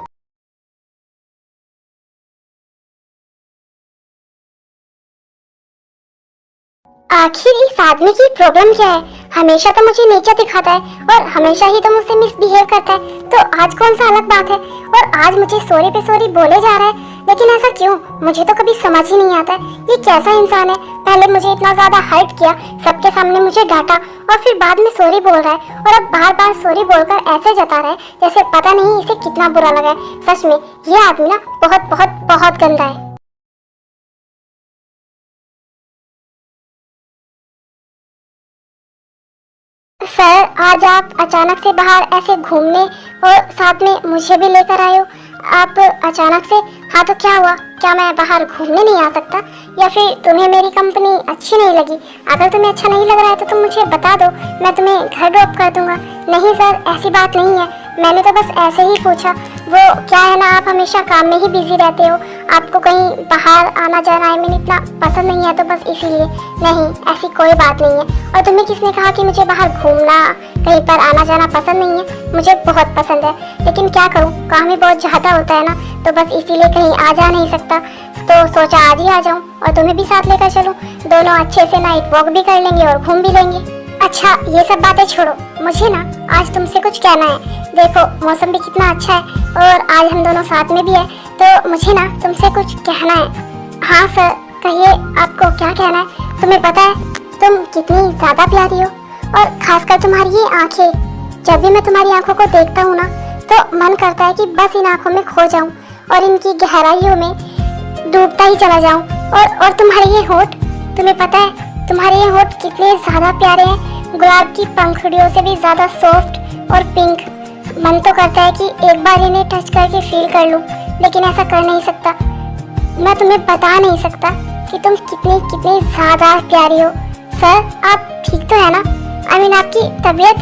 आखिर इस आदमी की प्रॉब्लम क्या है? हमेशा तो मुझे नीचा दिखाता है और हमेशा ही तो मुझसे मिसबिहेव करता है, तो आज कौन सा अलग बात है? और आज मुझे सॉरी पे सॉरी बोले जा रहा है, लेकिन ऐसा क्यों? मुझे तो कभी समझ ही नहीं आता है, ये कैसा इंसान है? पहले मुझे इतना ज्यादा हर्ट किया, सबके सामने मुझे डांटा, और फिर बाद में सॉरी बोल रहा है, और अब बार बार सॉरी बोलकर ऐसे जता रहा है जैसे पता नहीं इसे कितना बुरा लगा है। सच में ये आदमी ना बहुत बहुत बहुत गंदा है। सर, आज आप अचानक से बाहर ऐसे घूमने और साथ में मुझे भी लेकर आए हो, आप अचानक से। हाँ तो क्या हुआ, क्या मैं बाहर घूमने नहीं आ सकता, या फिर तुम्हें मेरी कंपनी अच्छी नहीं लगी? अगर तुम्हें अच्छा नहीं लग रहा है तो तुम मुझे बता दो, मैं तुम्हें घर ड्रॉप कर दूंगा। नहीं सर, ऐसी बात नहीं है, मैंने तो बस ऐसे ही पूछा। वो क्या है ना, आप हमेशा काम में ही बिजी रहते हो, आपको कहीं बाहर आना जाना आई मीन इतना पसंद नहीं है, तो बस इसीलिए। नहीं, ऐसी कोई बात नहीं है। और तुम्हें किसने कहा कि मुझे बाहर घूमना, कहीं पर आना जाना पसंद नहीं है? मुझे बहुत पसंद है, लेकिन क्या करूँ, काम ही बहुत ज़्यादा होता है ना, तो बस इसीलिए कहीं आ जा नहीं सकता, तो सोचा आज ही आ जाऊँ और तुम्हें भी साथ लेकर चलूँ, दोनों अच्छे से नाइट वॉक भी कर लेंगे और घूम भी लेंगे। अच्छा, ये सब बातें छोड़ो, मुझे ना आज तुमसे कुछ कहना है। देखो, मौसम भी कितना अच्छा है और आज हम दोनों साथ में भी है, तो मुझे ना तुमसे कुछ कहना है। हाँ सर, कहिए, आपको क्या कहना है? तुम्हें पता है तुम कितनी ज़्यादा प्यारी हो, और खासकर तुम्हारी ये आंखें। जब भी मैं तुम्हारी आंखों को देखता हूँ ना, तो मन करता है कि बस इन आंखों में खो जाऊँ और इनकी गहराइयों में डूबता ही चला जाऊँ। और तुम्हारे ये होठ, तुम्हें पता है तुम्हारे ये होठ कितने ज़्यादा प्यारे हैं, गुलाब की पंखुड़ियों से भी ज़्यादा सॉफ्ट और पिंक। मन तो करता है कि एक बार इन्हें टच करके फील कर लूं, लेकिन ऐसा कर नहीं सकता। मैं तुम्हें बता नहीं सकता कि तुम कितनी कितनी ज़्यादा प्यारी हो। सर, आप ठीक तो है ना? आई मीन आपकी तबीयत,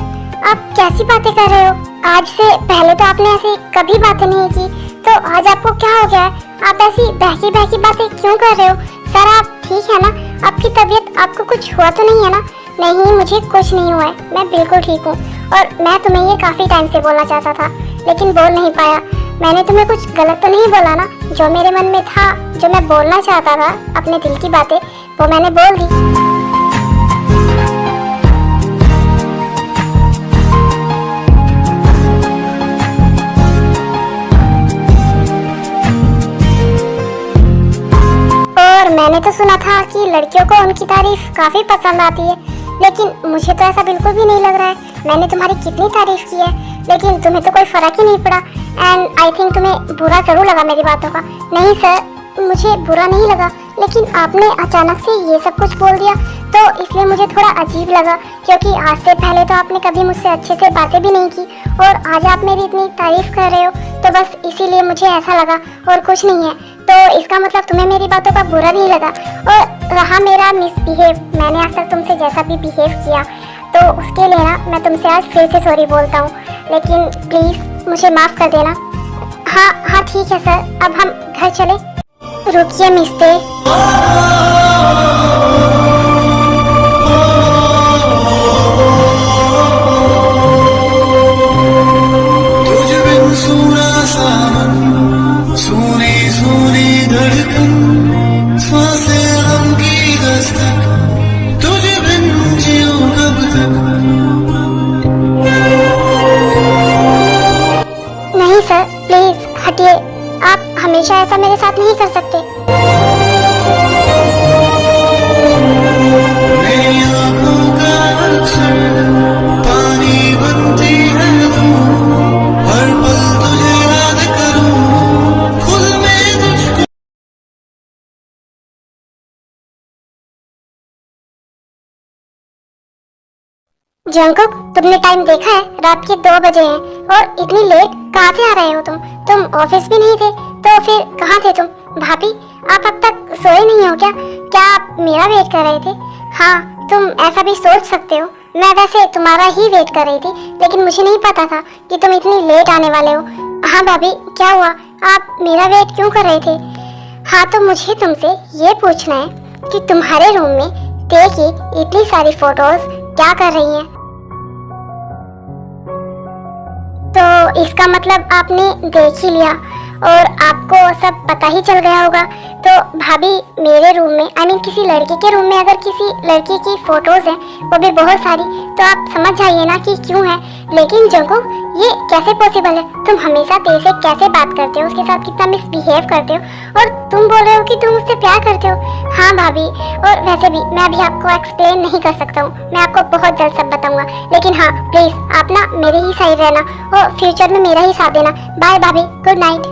आप कैसी बातें कर रहे हो? आज से पहले तो आपने ऐसी कभी बातें नहीं की, तो आज आपको क्या हो गया है? आप ऐसी बहकी बहकी बातें क्यों कर रहे हो? सर, आप ठीक है ना? आपकी तबीयत, आपको कुछ हुआ तो नहीं है ना? नहीं, मुझे कुछ नहीं हुआ है, मैं बिल्कुल ठीक हूँ। और मैं तुम्हें ये काफ़ी टाइम से बोलना चाहता था, लेकिन बोल नहीं पाया। मैंने तुम्हें कुछ गलत तो नहीं बोला ना? जो मेरे मन में था, जो मैं बोलना चाहता था, अपने दिल की बातें, वो मैंने बोल दी। और मैंने तो सुना था कि लड़कियों को उनकी तारीफ काफ़ी पसंद आती है, लेकिन मुझे तो ऐसा बिल्कुल भी नहीं लग रहा है। मैंने तुम्हारी कितनी तारीफ की है, लेकिन तुम्हें तो कोई फ़र्क ही नहीं पड़ा, एंड आई थिंक तुम्हें बुरा ज़रूर लगा मेरी बातों का। नहीं सर, मुझे बुरा नहीं लगा, लेकिन आपने अचानक से ये सब कुछ बोल दिया, तो इसलिए मुझे थोड़ा अजीब लगा, क्योंकि आज से पहले तो आपने कभी मुझसे अच्छे से बातें भी नहीं की और आज आप मेरी इतनी तारीफ कर रहे हो, तो बस इसीलिए मुझे ऐसा लगा और कुछ नहीं है। तो इसका मतलब तुम्हें मेरी बातों का बुरा नहीं लगा। और रहा मेरा मिसबिहेव, मैंने आज तक तुमसे जैसा भी बिहेव किया, तो उसके लिए ना मैं तुमसे आज फिर से सॉरी बोलता हूँ, लेकिन प्लीज़ मुझे माफ़ कर देना। हाँ हाँ ठीक है सर, अब हम घर चले। रुकिए मिस्ते। नहीं सर, प्लीज हटिए, आप हमेशा ऐसा मेरे साथ नहीं कर सकते। मेरी आँखों का अक्सर पानी बनती है तू, हर पल तुझे याद करूं, खुद में तुझको। जंकुक, तुमने टाइम देखा है? रात के 2 बजे हैं और इतनी लेट कहाँ से आ रहे हो तुम ऑफिस भी नहीं थे, तो फिर कहाँ थे तुम? भाभी, आप अब तक सोए नहीं हो क्या? क्या आप मेरा वेट कर रहे थे? हाँ, तुम ऐसा भी सोच सकते हो, मैं वैसे तुम्हारा ही वेट कर रही थी, लेकिन मुझे नहीं पता था कि तुम इतनी लेट आने वाले हो। हाँ भाभी, क्या हुआ? आप मेरा वेट क्यों कर रहे थे? हाँ, तो मुझे तुमसे ये पूछना है कि तुम्हारे रूम में देखी इतनी सारी फोटोज क्या कर रही हैं? तो इसका मतलब आपने देख ही लिया और आपको सब पता ही चल गया होगा। तो भाभी, मेरे रूम में किसी लड़की के रूम में अगर किसी लड़की की फोटोज हैं, वो भी बहुत सारी, तो आप समझ जाइए ना कि क्यों है। लेकिन जंकुक, ये कैसे पॉसिबल है? तुम हमेशा तेरे से कैसे बात करते हो, उसके साथ कितना मिसबिहेव करते हो और तुम बोल रहे हो कि तुम उससे प्यार करते हो। हाँ भाभी, और वैसे भी मैं अभी आपको एक्सप्लेन नहीं कर सकता हूँ, मैं आपको बहुत जल्द सब बताऊंगा। लेकिन हाँ प्लीज, आप ना मेरे ही साइड रहना और फ्यूचर में मेरा ही साथ देना। बाय भाभी, गुड नाइट।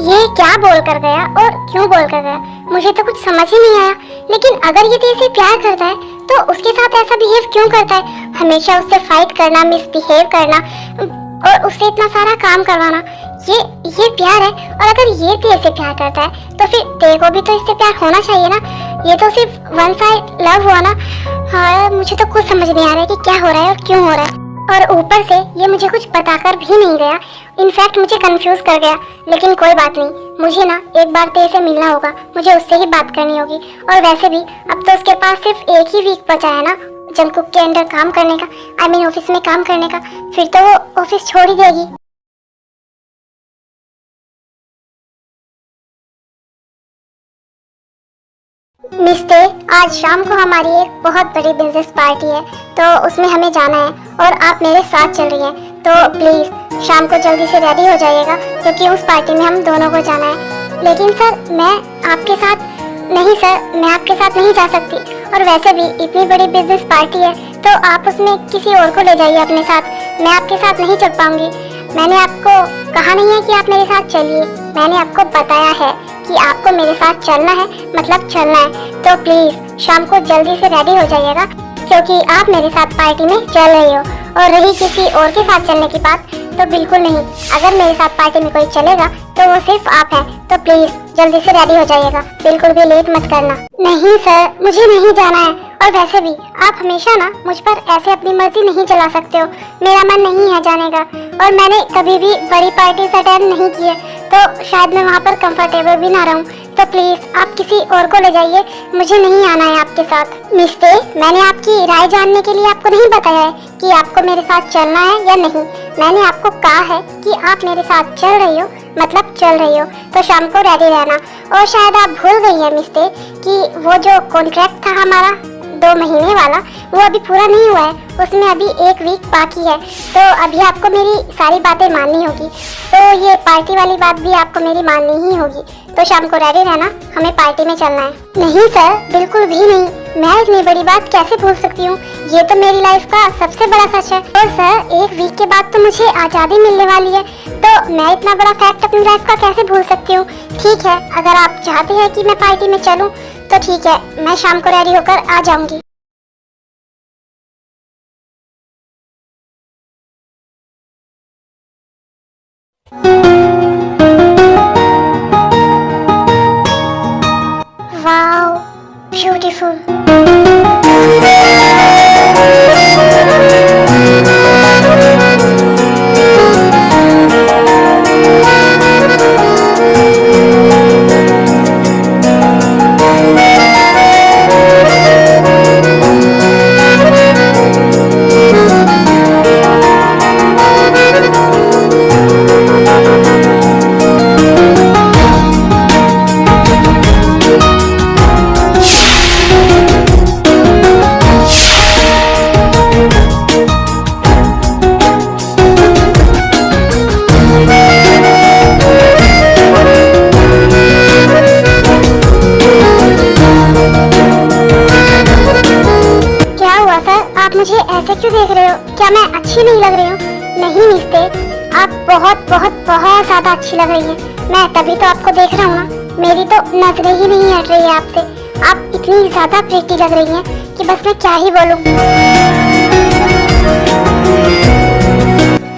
ये क्या बोल कर गया और क्यों बोल कर गया, मुझे तो कुछ समझ ही नहीं आया। लेकिन अगर ये तेरे से प्यार करता है तो उसके साथ ऐसा बिहेव क्यों करता है? हमेशा उससे फाइट करना, मिसबिहेव करना और उससे इतना सारा काम करवाना, ये प्यार है? और अगर ये तेरे से प्यार करता है तो फिर तेरे को भी तो इससे प्यार होना चाहिए ना। ये तो सिर्फ वन साइड लव हुआ ना। हाँ, मुझे तो कुछ समझ नहीं आ रहा है कि क्या हो रहा है और क्यों हो रहा है। और ऊपर से ये मुझे कुछ बताकर भी नहीं गया, इनफैक्ट मुझे कंफ्यूज कर गया। लेकिन कोई बात नहीं, मुझे ना एक बार तेरे से मिलना होगा, मुझे उससे ही बात करनी होगी। और वैसे भी अब तो उसके पास सिर्फ एक ही वीक बचा है ना जंकुक के अंडर काम करने का, ऑफिस में काम करने का, फिर तो वो ऑफिस छोड़ ही देगी। मिस्ते, आज शाम को हमारी एक बहुत बड़ी बिजनेस पार्टी है, तो उसमें हमें जाना है और आप मेरे साथ चल रही हैं, तो प्लीज़ शाम को जल्दी से रेडी हो जाइएगा, क्योंकि उस पार्टी में हम दोनों को जाना है। लेकिन सर, मैं आपके साथ नहीं सर, मैं आपके साथ नहीं जा सकती, और वैसे भी इतनी बड़ी बिजनेस पार्टी है तो आप उसमें किसी और को ले जाइए अपने साथ, मैं आपके साथ नहीं चल पाऊंगी। मैंने आपको कहा नहीं है कि आप मेरे साथ चलिए, मैंने आपको बताया है कि आपको मेरे साथ चलना है, मतलब चलना है। तो प्लीज शाम को जल्दी से रेडी हो जाइएगा, क्योंकि आप मेरे साथ पार्टी में चल रही हो। और रही किसी और के साथ चलने की बात, तो बिल्कुल नहीं, अगर मेरे साथ पार्टी में कोई चलेगा तो वो सिर्फ आप हैं। तो प्लीज जल्दी से रेडी हो जाइएगा, बिल्कुल भी लेट मत करना। नहीं सर, मुझे नहीं जाना है, और वैसे भी आप हमेशा ना मुझ पर ऐसे अपनी मर्जी नहीं चला सकते हो, मेरा मन नहीं है जाने का, और मैंने कभी भी बड़ी पार्टी अटेंड नहीं की है, तो शायद मैं वहाँ पर कंफर्टेबल भी ना रहूँ। तो प्लीज आप किसी और को ले जाइए, मुझे नहीं आना है आपके साथ। मिस्ते, मैंने आपकी राय जानने के लिए आपको नहीं बताया है कि आपको मेरे साथ चलना है या नहीं, मैंने आपको कहा है कि आप मेरे साथ चल रही हो, मतलब चल रही हो, तो शाम को रेडी रहना। और शायद आप भूल गई है मिस्ते कि वो जो कॉन्ट्रैक्ट था हमारा 2 महीने वाला, वो अभी पूरा नहीं हुआ है, उसमें अभी 1 वीक बाकी है, तो अभी आपको मेरी सारी बातें माननी होगी, तो ये पार्टी वाली बात भी आपको मेरी माननी ही होगी। तो शाम को रेडी रहना, हमें पार्टी में चलना है। नहीं सर, बिल्कुल भी नहीं, मैं इतनी बड़ी बात कैसे भूल सकती हूँ? ये तो मेरी लाइफ का सबसे बड़ा सच है। और सर, एक वीक के बाद तो मुझे आज़ादी मिलने वाली है, तो मैं इतना बड़ा फैक्ट अपनी लाइफ का कैसे भूल सकती हूँ? ठीक है, अगर आप चाहते हैं कि मैं पार्टी में चलूँ तो ठीक है, मैं शाम को रेडी होकर आ जाऊंगी। Wow, beautiful. मुझे ऐसे क्यों देख रहे हो? क्या मैं अच्छी नहीं लग रही हूँ? नहीं मिस्टेक, आप बहुत बहुत बहुत ज्यादा अच्छी लग रही हैं। मैं तभी तो आपको देख रहा हूँ ना, मेरी तो नजरें ही नहीं हट रही है आपसे। आप इतनी ज्यादा प्रीटी लग रही हैं कि बस मैं क्या ही बोलूँ।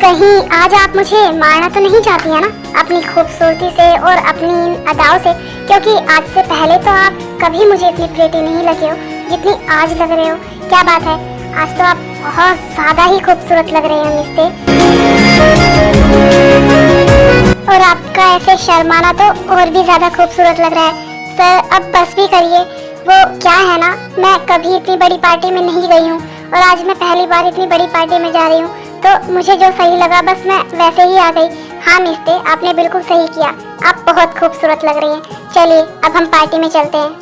कहीं आज आप मुझे मारना तो नहीं चाहती है ना अपनी खूबसूरती से और अपनी अदाओं से? क्योंकि आज से पहले तो आप कभी मुझे इतनी प्रीटी नहीं लगे हो जितनी आज लग रहे हो। क्या बात है, आज तो आप बहुत ज्यादा ही खूबसूरत लग रहे हैं मिस्ते। और आपका ऐसे शर्माना तो और भी ज्यादा खूबसूरत लग रहा है। सर, अब बस भी करिए। वो क्या है ना, मैं कभी इतनी बड़ी पार्टी में नहीं गई हूँ और आज मैं पहली बार इतनी बड़ी पार्टी में जा रही हूँ, तो मुझे जो सही लगा बस मैं वैसे ही आ गई। हाँ मिस्ते, आपने बिल्कुल सही किया, आप बहुत खूबसूरत लग रही हैं। चलिए अब हम पार्टी में चलते हैं।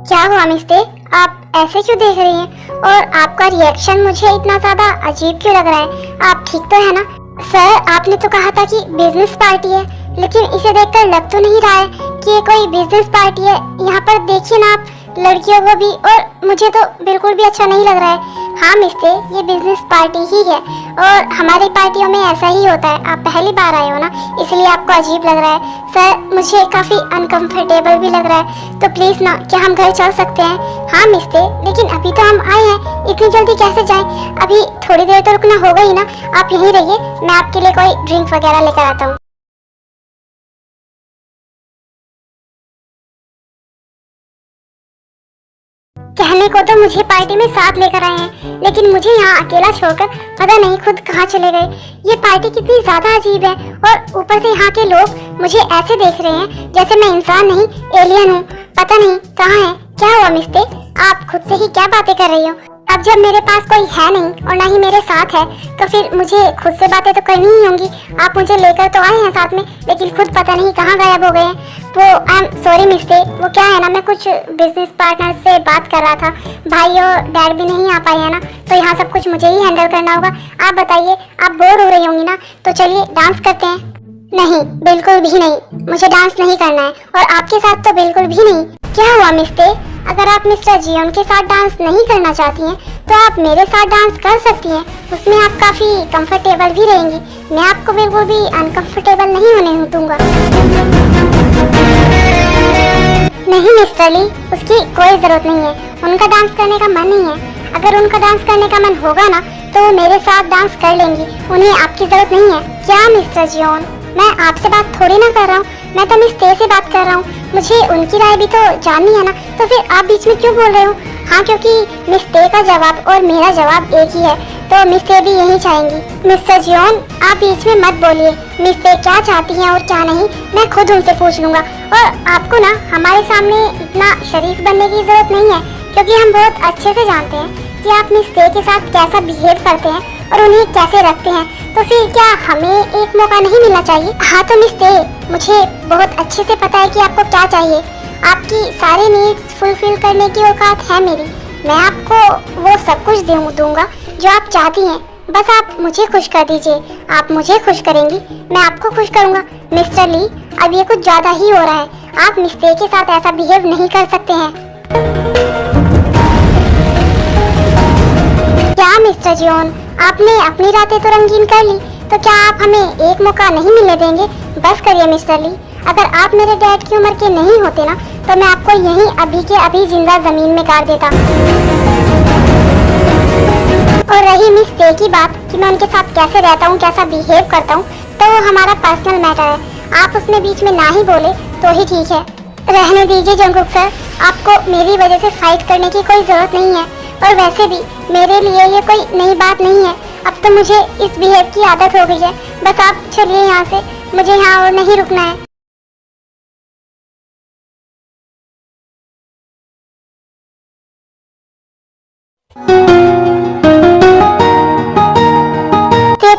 क्या हुआ मिस्ते, आप ऐसे क्यों देख रही हैं? और आपका रिएक्शन मुझे इतना ज्यादा अजीब क्यों लग रहा है? आप ठीक तो है ना? सर, आपने तो कहा था कि बिजनेस पार्टी है, लेकिन इसे देखकर लग तो नहीं रहा है कि ये कोई बिजनेस पार्टी है। यहाँ पर देखिए ना आप, लड़कियों को भी, और मुझे तो बिल्कुल भी अच्छा नहीं लग रहा है। हाँ मिस्ते, ये बिजनेस पार्टी ही है और हमारी पार्टियों में ऐसा ही होता है। आप पहली बार आए हो ना, इसलिए आपको अजीब लग रहा है। सर, मुझे काफ़ी अनकंफर्टेबल भी लग रहा है, तो प्लीज़ ना, क्या हम घर चल सकते हैं? हाँ मिस्ते, लेकिन अभी तो हम आए हैं, इतनी जल्दी कैसे जाएं? अभी थोड़ी देर तो रुकना होगा ही ना। आप यहीं रहिए, मैं आपके लिए कोई ड्रिंक वगैरह लेकर आता हूँ। कहने को तो मुझे पार्टी में साथ लेकर आए हैं, लेकिन मुझे यहाँ अकेला छोड़कर पता नहीं खुद कहाँ चले गए। ये पार्टी कितनी ज्यादा अजीब है, और ऊपर से यहाँ के लोग मुझे ऐसे देख रहे हैं जैसे मैं इंसान नहीं एलियन हूँ। पता नहीं कहाँ है। क्या हुआ मिस्ते, आप खुद से ही क्या बातें कर रही हो? अब जब मेरे पास कोई है नहीं और ना ही मेरे साथ है, तो फिर मुझे खुद से बातें तो करनी ही होंगी। आप मुझे लेकर तो आए हैं साथ में, लेकिन खुद पता नहीं कहाँ गायब हो गए हैं। वो आई एम सॉरी मिस्टे, वो क्या है ना, मैं कुछ बिजनेस पार्टनर से बात कर रहा था। भाई और डैड भी नहीं आ पाए हैं ना, तो यहाँ सब कुछ मुझे ही हैंडल करना होगा। आप बताइए, आप बोर हो रही होंगी ना, तो चलिए डांस करते हैं। नहीं, बिल्कुल भी नहीं, मुझे डांस नहीं करना है, और आपके साथ तो बिल्कुल भी नहीं। क्या हुआ मिस्टे, अगर आप मिस्टर जियोन के साथ डांस नहीं करना चाहती हैं तो आप मेरे साथ डांस कर सकती हैं, उसमें आप काफ़ी कंफर्टेबल भी रहेंगी। मैं आपको बिल्कुल भी अनकंफर्टेबल नहीं होने दूंगा। नहीं मिस्टर ली, उसकी कोई ज़रूरत नहीं है, उनका डांस करने का मन नहीं है। अगर उनका डांस करने का मन होगा ना, तो वो मेरे साथ डांस कर लेंगी, उन्हें आपकी ज़रूरत नहीं है। क्या मिस्टर जियोन, मैं आपसे बात थोड़ी ना कर रहा हूँ, मैं तो मिस ते से बात कर रहा हूँ। मुझे उनकी राय भी तो जाननी है ना, तो फिर आप बीच में क्यों बोल रहे हो? हाँ, क्योंकि मिस ते का जवाब और मेरा जवाब एक ही है, तो मिस ते भी यही चाहेंगी। मिस्टर जियोन, आप बीच में मत बोलिए। मिस ते क्या चाहती हैं और क्या नहीं, मैं खुद उनसे पूछ लूंगा। और आपको ना हमारे सामने इतना शरीफ बनने की जरूरत नहीं है, क्योंकि हम बहुत अच्छे से जानते हैं कि आप मिस डे के साथ कैसा बिहेव करते हैं और उन्हें कैसे रखते हैं। तो फिर क्या हमें एक मौका नहीं मिलना चाहिए? हाँ तो मिस डे, मुझे बहुत अच्छे से पता है कि आपको क्या चाहिए। आपकी सारे नीड्स फुलफिल करने की औकात है मेरी। मैं आपको वो सब कुछ दूंगा जो आप चाहती हैं। बस आप मुझे खुश कर दीजिए। आप मुझे खुश करेंगी, मैं आपको खुश करूंगा। मिस्टर ली, अब ये कुछ ज्यादा ही हो रहा है। आप मिस डे के साथ ऐसा बिहेव नहीं कर सकते हैं। क्या मिस्टर जियोन, आपने अपनी रातें तो रंगीन कर ली, तो क्या आप हमें एक मौका नहीं मिलने देंगे? बस करिए मिस्टर ली। अगर आप मेरे डैड की उम्र के नहीं होते ना, तो मैं आपको यहीं अभी के अभी जिंदा जमीन में गाड़ देता। और रही मिस डे की बात कि मैं उनके साथ कैसे रहता हूँ, कैसा बिहेव करता हूँ, तो वो हमारा पर्सनल मैटर है। आप उसमें बीच में ना ही बोले तो ही ठीक है। रहने दीजिए जंगकुक सर, आपको मेरी वजह से फाइट करने की कोई जरूरत नहीं है। और वैसे भी मेरे लिए ये कोई नई बात नहीं है। अब तो मुझे इस बिहेव की आदत हो गई है। बस आप चलिए यहाँ से, मुझे यहाँ और नहीं रुकना है।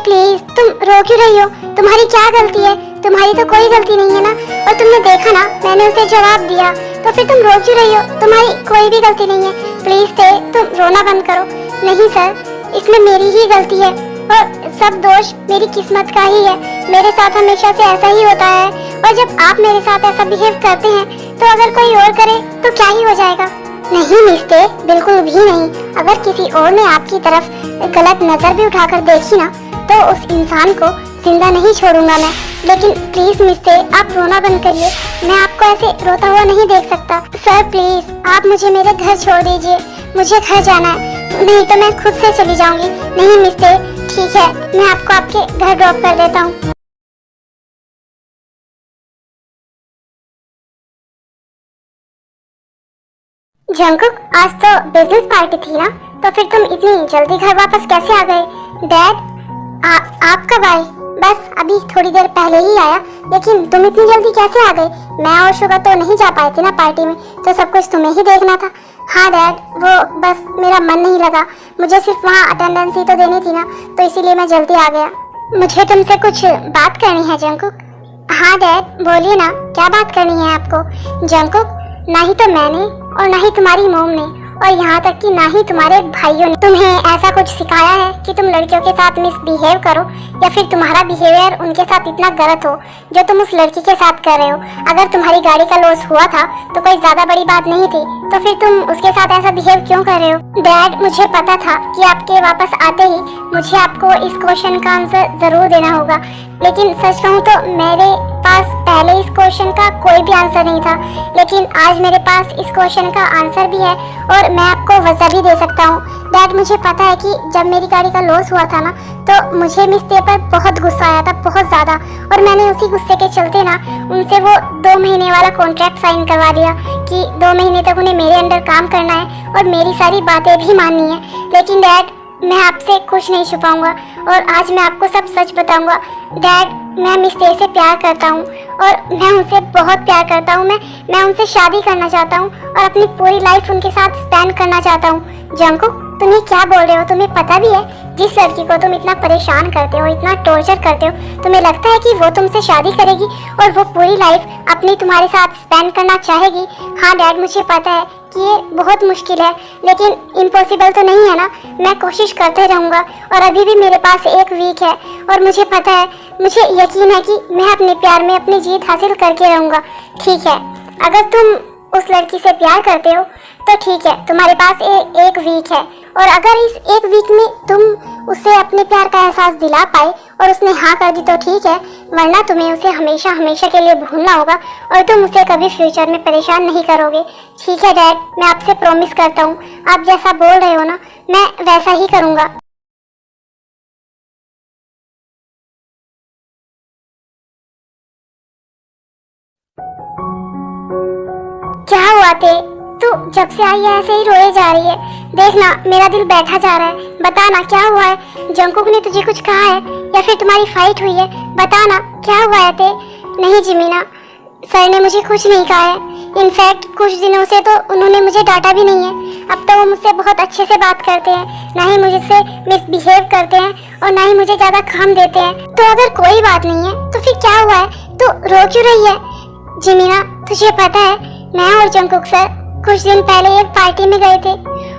प्लीज तुम रो क्यों रही हो? तुम्हारी क्या गलती है? तुम्हारी तो कोई गलती नहीं है ना। और तुमने देखा ना, मैंने उसे जवाब दिया, तो फिर तुम रो क्यों रही हो? तुम्हारी कोई भी गलती नहीं है। प्लीज ते, तुम रोना बंद करो। नहीं सर, इसमें मेरी ही गलती है और सब दोष मेरी किस्मत का ही है। मेरे साथ हमेशा से ऐसा ही होता है। और जब आप मेरे साथ ऐसा बिहेव करते हैं, तो अगर कोई और करे तो क्या ही हो जाएगा? नहीं मिस्ते, बिल्कुल भी नहीं। अगर किसी और ने आपकी तरफ गलत नजर भी उठाकर देखी ना, तो उस इंसान को जिंदा नहीं छोड़ूंगा मैं। लेकिन प्लीज मिस्ते, आप रोना बंद करिए। मैं आपको ऐसे रोता हुआ नहीं देख सकता। सर प्लीज, आप मुझे मेरे घर छोड़ दीजिए। मुझे घर जाना है, नहीं तो मैं खुद से चली जाऊंगी। नहीं मिस्ते, ठीक है, मैं आपको आपके घर ड्रॉप कर देता हूँ। जंकुक, आज तो बिजनेस पार्टी थी ना, तो फिर तुम इतनी जल्दी घर वापस कैसे आ गए? डैड, आप कब आए? बस अभी थोड़ी देर पहले ही आया। लेकिन तुम इतनी जल्दी कैसे आ गए? मैं और शुगा तो नहीं जा पाए थे ना पार्टी में, तो सब कुछ तुम्हें ही देखना था। हाँ डैड, वो बस मेरा मन नहीं लगा। मुझे सिर्फ वहाँ अटेंडेंस ही तो देनी थी ना, तो इसीलिए मैं जल्दी आ गया। मुझे तुमसे कुछ बात करनी है जंकुक। हाँ डैड, बोलिए ना, क्या बात करनी है आपको? जंकुक, ना ही तो मैंने और ना ही तुम्हारी मॉम ने और यहाँ तक कि ना ही तुम्हारे भाइयों ने तुम्हें ऐसा कुछ सिखाया है कि तुम लड़कियों के साथ मिसबिहेव करो, या फिर तुम्हारा बिहेवियर उनके साथ इतना गलत हो जो तुम उस लड़की के साथ कर रहे हो। अगर तुम्हारी गाड़ी का लॉस हुआ था तो कोई ज्यादा बड़ी बात नहीं थी, तो फिर तुम उसके साथ ऐसा बिहेव क्यों कर रहे हो? डैड, मुझे पता था कि आपके वापस आते ही मुझे आपको इस क्वेश्चन का आंसर जरूर देना होगा, लेकिन सच कहूँ तो मेरे पास पहले इस क्वेश्चन का कोई भी आंसर नहीं था। लेकिन आज मेरे पास इस क्वेश्चन का आंसर भी है और मैं आपको वजह भी दे सकता हूँ। डैड, मुझे पता है कि जब मेरी गाड़ी का लॉस हुआ था ना, तो मुझे मिस्ते पर बहुत गुस्सा आया था, बहुत ज़्यादा। और मैंने उसी गुस्से के चलते ना उनसे वो 2 महीने वाला कॉन्ट्रैक्ट साइन करवा दिया कि 2 महीने तक उन्हें मेरे अंडर काम करना है और मेरी सारी बातें भी माननी है। लेकिन डैड, मैं आपसे कुछ नहीं छुपाऊंगा और आज मैं आपको सब सच बताऊंगा। डैड, मैं मिस्ते से प्यार करता हूँ और मैं उनसे बहुत प्यार करता हूँ। मैं उनसे शादी करना चाहता हूँ और अपनी पूरी लाइफ उनके साथ स्पेंड करना चाहता हूँ। जंकुक, तुम ये क्या बोल रहे हो? तुम्हें पता भी है जिस लड़की को तुम इतना परेशान करते हो, इतना टॉर्चर करते हो, तुम्हें लगता है कि वो तुमसे शादी करेगी और वो पूरी लाइफ अपनी तुम्हारे साथ स्पेंड करना चाहेगी? हाँ डैड, मुझे पता है कि ये बहुत मुश्किल है, लेकिन इम्पॉसिबल तो नहीं है ना। मैं कोशिश करते रहूँगा और अभी भी मेरे पास 1 वीक है और मुझे पता है, मुझे यकीन है कि मैं अपने प्यार में अपनी जीत हासिल करके रहूँगा। ठीक है, अगर तुम उस लड़की से प्यार करते हो तो ठीक है, तुम्हारे पास 1 वीक है और अगर इस 1 वीक में तुम उसे अपने प्यार का एहसास दिला पाए और उसने हाँ कर दी तो ठीक है, वरना तुम्हें उसे हमेशा हमेशा के लिए भूलना होगा और तुम उसे कभी फ्यूचर में परेशान नहीं करोगे। ठीक है डैड, मैं आपसे प्रॉमिस करता हूँ, आप जैसा बोल रहे हो ना, मैं वैसा ही करूँगा। क्या हुआ थे? तू जब से आई है ऐसे ही रोए जा रही है। देखना, मेरा दिल बैठा जा रहा है। बताना क्या हुआ है? जंकुक ने तुझे कुछ कहा है या फिर तुम्हारी फाइट हुई है? बताना क्या हुआ है ते? नहीं जिमीना, सर ने मुझे कुछ नहीं कहा है। इनफैक्ट कुछ दिनों से तो उन्होंने मुझे डांटा भी नहीं है। अब तो वो मुझसे बहुत अच्छे से बात करते हैं, ना ही मुझसे मिसबिहेव करते हैं और ना ही मुझे ज्यादा काम देते हैं। तो अगर कोई बात नहीं है तो फिर क्या हुआ है, तो रो क्यों रही है? जिमीना, तुझे पता है मैं और जंगकुक सर कुछ दिन पहले एक पार्टी में गए थे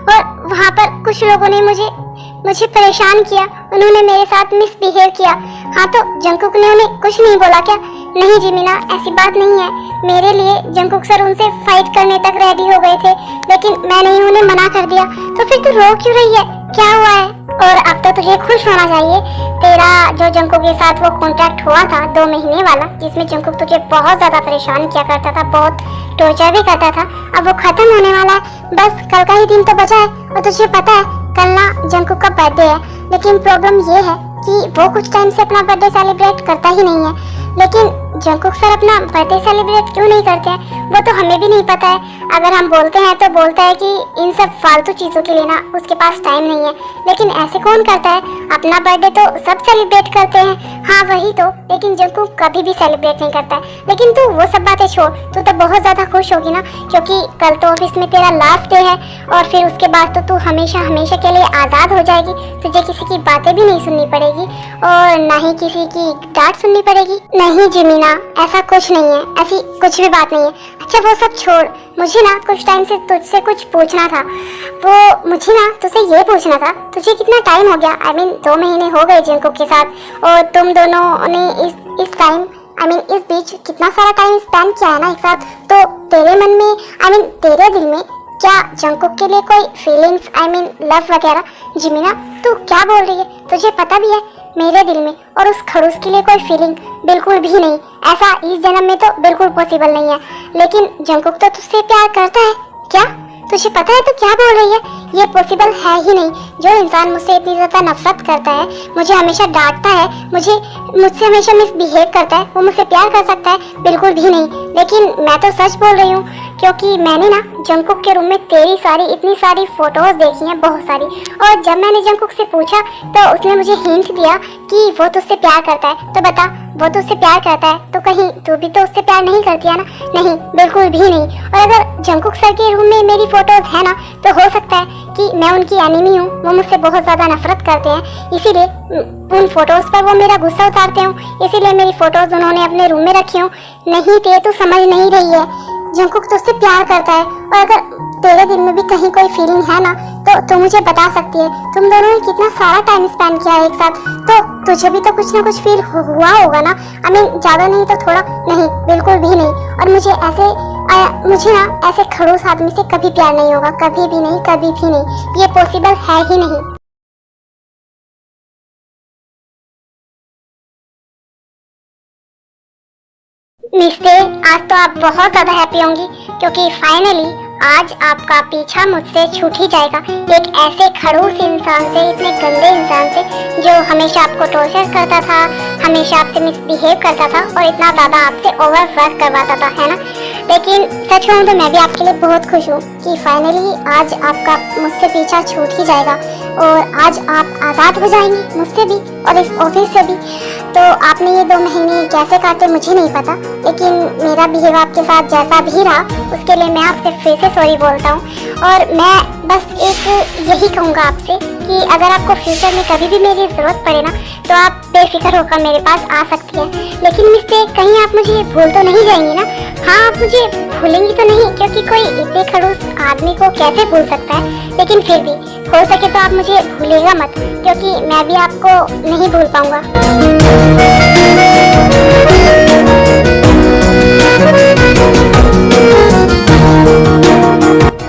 और वहाँ पर कुछ लोगों ने मुझे परेशान किया, उन्होंने मेरे साथ मिसबिहेव किया। हाँ, तो जंगकुक ने उन्हें कुछ नहीं बोला क्या? नहीं जिमीना, ऐसी बात नहीं है। मेरे लिए जंगकुक सर उनसे फाइट करने तक रेडी हो गए थे, लेकिन मैंने ही उन्हें मना कर दिया। तो फिर तू रो क्यों रही है, क्या हुआ है? और अब तो तुझे खुश होना चाहिए, तेरा जो जंगकुक के साथ वो कॉन्ट्रैक्ट हुआ था 2 महीने वाला, जिसमें जंगकुक तुझे बहुत ज्यादा परेशान किया करता था, बहुत टॉर्चर भी करता था, अब वो खत्म होने वाला है। बस कल का ही दिन तो बचा है। और तुझे पता है कल ना जंगकुक का बर्थडे है, लेकिन प्रॉब्लम ये है कि वो कुछ टाइम से अपना बर्थडे सेलिब्रेट करता ही नहीं है। लेकिन जंगकुक सर अपना बर्थडे सेलिब्रेट क्यों नहीं करते हैं वो तो हमें भी नहीं पता है। अगर हम बोलते हैं तो बोलता है कि इन सब फालतू चीजों के लिए ना उसके पास टाइम नहीं है। लेकिन ऐसे कौन करता है? अपना बर्थडे तो सब सेलिब्रेट करते हैं। हाँ वही तो, लेकिन जंगकुक कभी भी सेलिब्रेट नहीं करता है। लेकिन तू वो सब बातें छोड़, तू तो बहुत ज्यादा खुश होगी ना, क्योंकि कल तो ऑफिस में तेरा लास्ट डे है और फिर उसके बाद तो तू हमेशा हमेशा के लिए आजाद हो जाएगी। तुझे किसी की बातें भी नहीं सुननी पड़ेगी और ना ही किसी की डांट सुननी पड़ेगी। नहीं जिमीना, ऐसा कुछ नहीं है, ऐसी कुछ भी बात नहीं है। अच्छा वो सब छोड़, मुझे ना कुछ टाइम से तुझसे कुछ पूछना था। वो मुझे ना तुझसे ये पूछना था, तुझे कितना टाइम हो गया, I mean 2 महीने हो गए जंगकुक के साथ, और तुम दोनों ने इस टाइम इस बीच कितना सारा टाइम स्पेंड किया है ना एक साथ। तो तेरे मन में तेरे दिल में क्या जंगकुक के लिए कोई फीलिंग्स लव वगैरह? जिमीना तू क्या बोल रही है? तुझे पता भी है मेरे दिल में और उस खड़ूस के लिए कोई फीलिंग बिल्कुल भी नहीं। ऐसा इस जन्म में तो बिल्कुल पॉसिबल नहीं है। लेकिन जंगकुक तो तुझसे प्यार करता है क्या? तुझे पता है तो क्या बोल रही है? ये पॉसिबल है ही नहीं। जो इंसान मुझसे इतनी ज्यादा नफरत करता है, मुझे हमेशा डांटता है, मुझसे हमेशा मिसबिहेव करता है, वो मुझसे प्यार कर सकता है? बिल्कुल भी नहीं। लेकिन मैं तो सच बोल रही हूँ, क्योंकि मैंने ना जंगकुक के रूम में तेरी इतनी सारी फोटोज देखी हैं, बहुत सारी। और जब मैंने जंगकुक से पूछा तो उसने मुझे हिंट दिया कि वो तुझसे प्यार करता है। तो बता, वो तुझसे प्यार करता है तो कहीं तू भी तो उससे प्यार नहीं करती है ना? नहीं, बिल्कुल भी नहीं। और अगर जंगकुक सर के रूम में मेरी फोटोज है ना, तो हो सकता है कि मैं उनकी एनिमी हूँ, वो मुझसे बहुत ज्यादा नफरत करते हैं, इसीलिए उन फोटोज पर वो मेरा गुस्सा उतारते हूँ, इसीलिए मेरी फोटोज उन्होंने अपने रूम में रखी हूँ। नहीं ते तू समझ नहीं रही है, जंगकुक तुझसे प्यार करता है। और अगर तेरे दिल में भी कहीं कोई फीलिंग है ना, तो तू मुझे बता सकती है। तुम दोनों ने कितना सारा टाइम स्पेंड किया है एक साथ, तो तुझे भी तो कुछ ना कुछ फील हुआ होगा ना? ज्यादा नहीं तो थोड़ा? नहीं, बिल्कुल भी नहीं। और मुझे ना ऐसे खड़ूस आदमी से कभी प्यार नहीं होगा, कभी भी नहीं, कभी भी नहीं। ये पॉसिबल है ही नहीं। मिस्ते, आज तो आप बहुत ज्यादा हैप्पी होंगी, क्योंकि फाइनली आज आपका पीछा मुझसे छूट ही जाएगा। एक ऐसे खड़ूस इंसान से, इतने गंदे इंसान से, जो हमेशा आपको टॉर्चर करता था, हमेशा आपसे मिसबिहेव करता था और इतना ज्यादा आपसे ओवरवर्क करवाता था, है ना? लेकिन सच कहूँ तो मैं भी आपके लिए बहुत खुश हूँ कि फाइनली आज आपका मुझसे पीछा छूट ही जाएगा और आज आप आज़ाद हो जाएंगी मुझसे भी और इस ऑफिस से भी। तो आपने ये 2 महीने कैसे काटे मुझे नहीं पता, लेकिन मेरा बिहेव आपके साथ जैसा भी रहा उसके लिए मैं आपसे फिर से सॉरी बोलता हूँ। और मैं बस एक यही कहूँगा आपसे कि अगर आपको फ्यूचर में कभी भी मेरी ज़रूरत पड़े ना, तो आप बेफिक्र होकर मेरे पास आ सकती हैं। लेकिन मिस्टेक, कहीं आप मुझे भूल तो नहीं जाएंगी ना? हाँ, आप मुझे भूलेंगी तो नहीं, क्योंकि कोई इतने खड़ूस आदमी को कैसे भूल सकता है? लेकिन फिर भी हो सके तो आप मुझे भूलेगा मत, क्योंकि मैं भी आपको नहीं भूल पाऊंगा।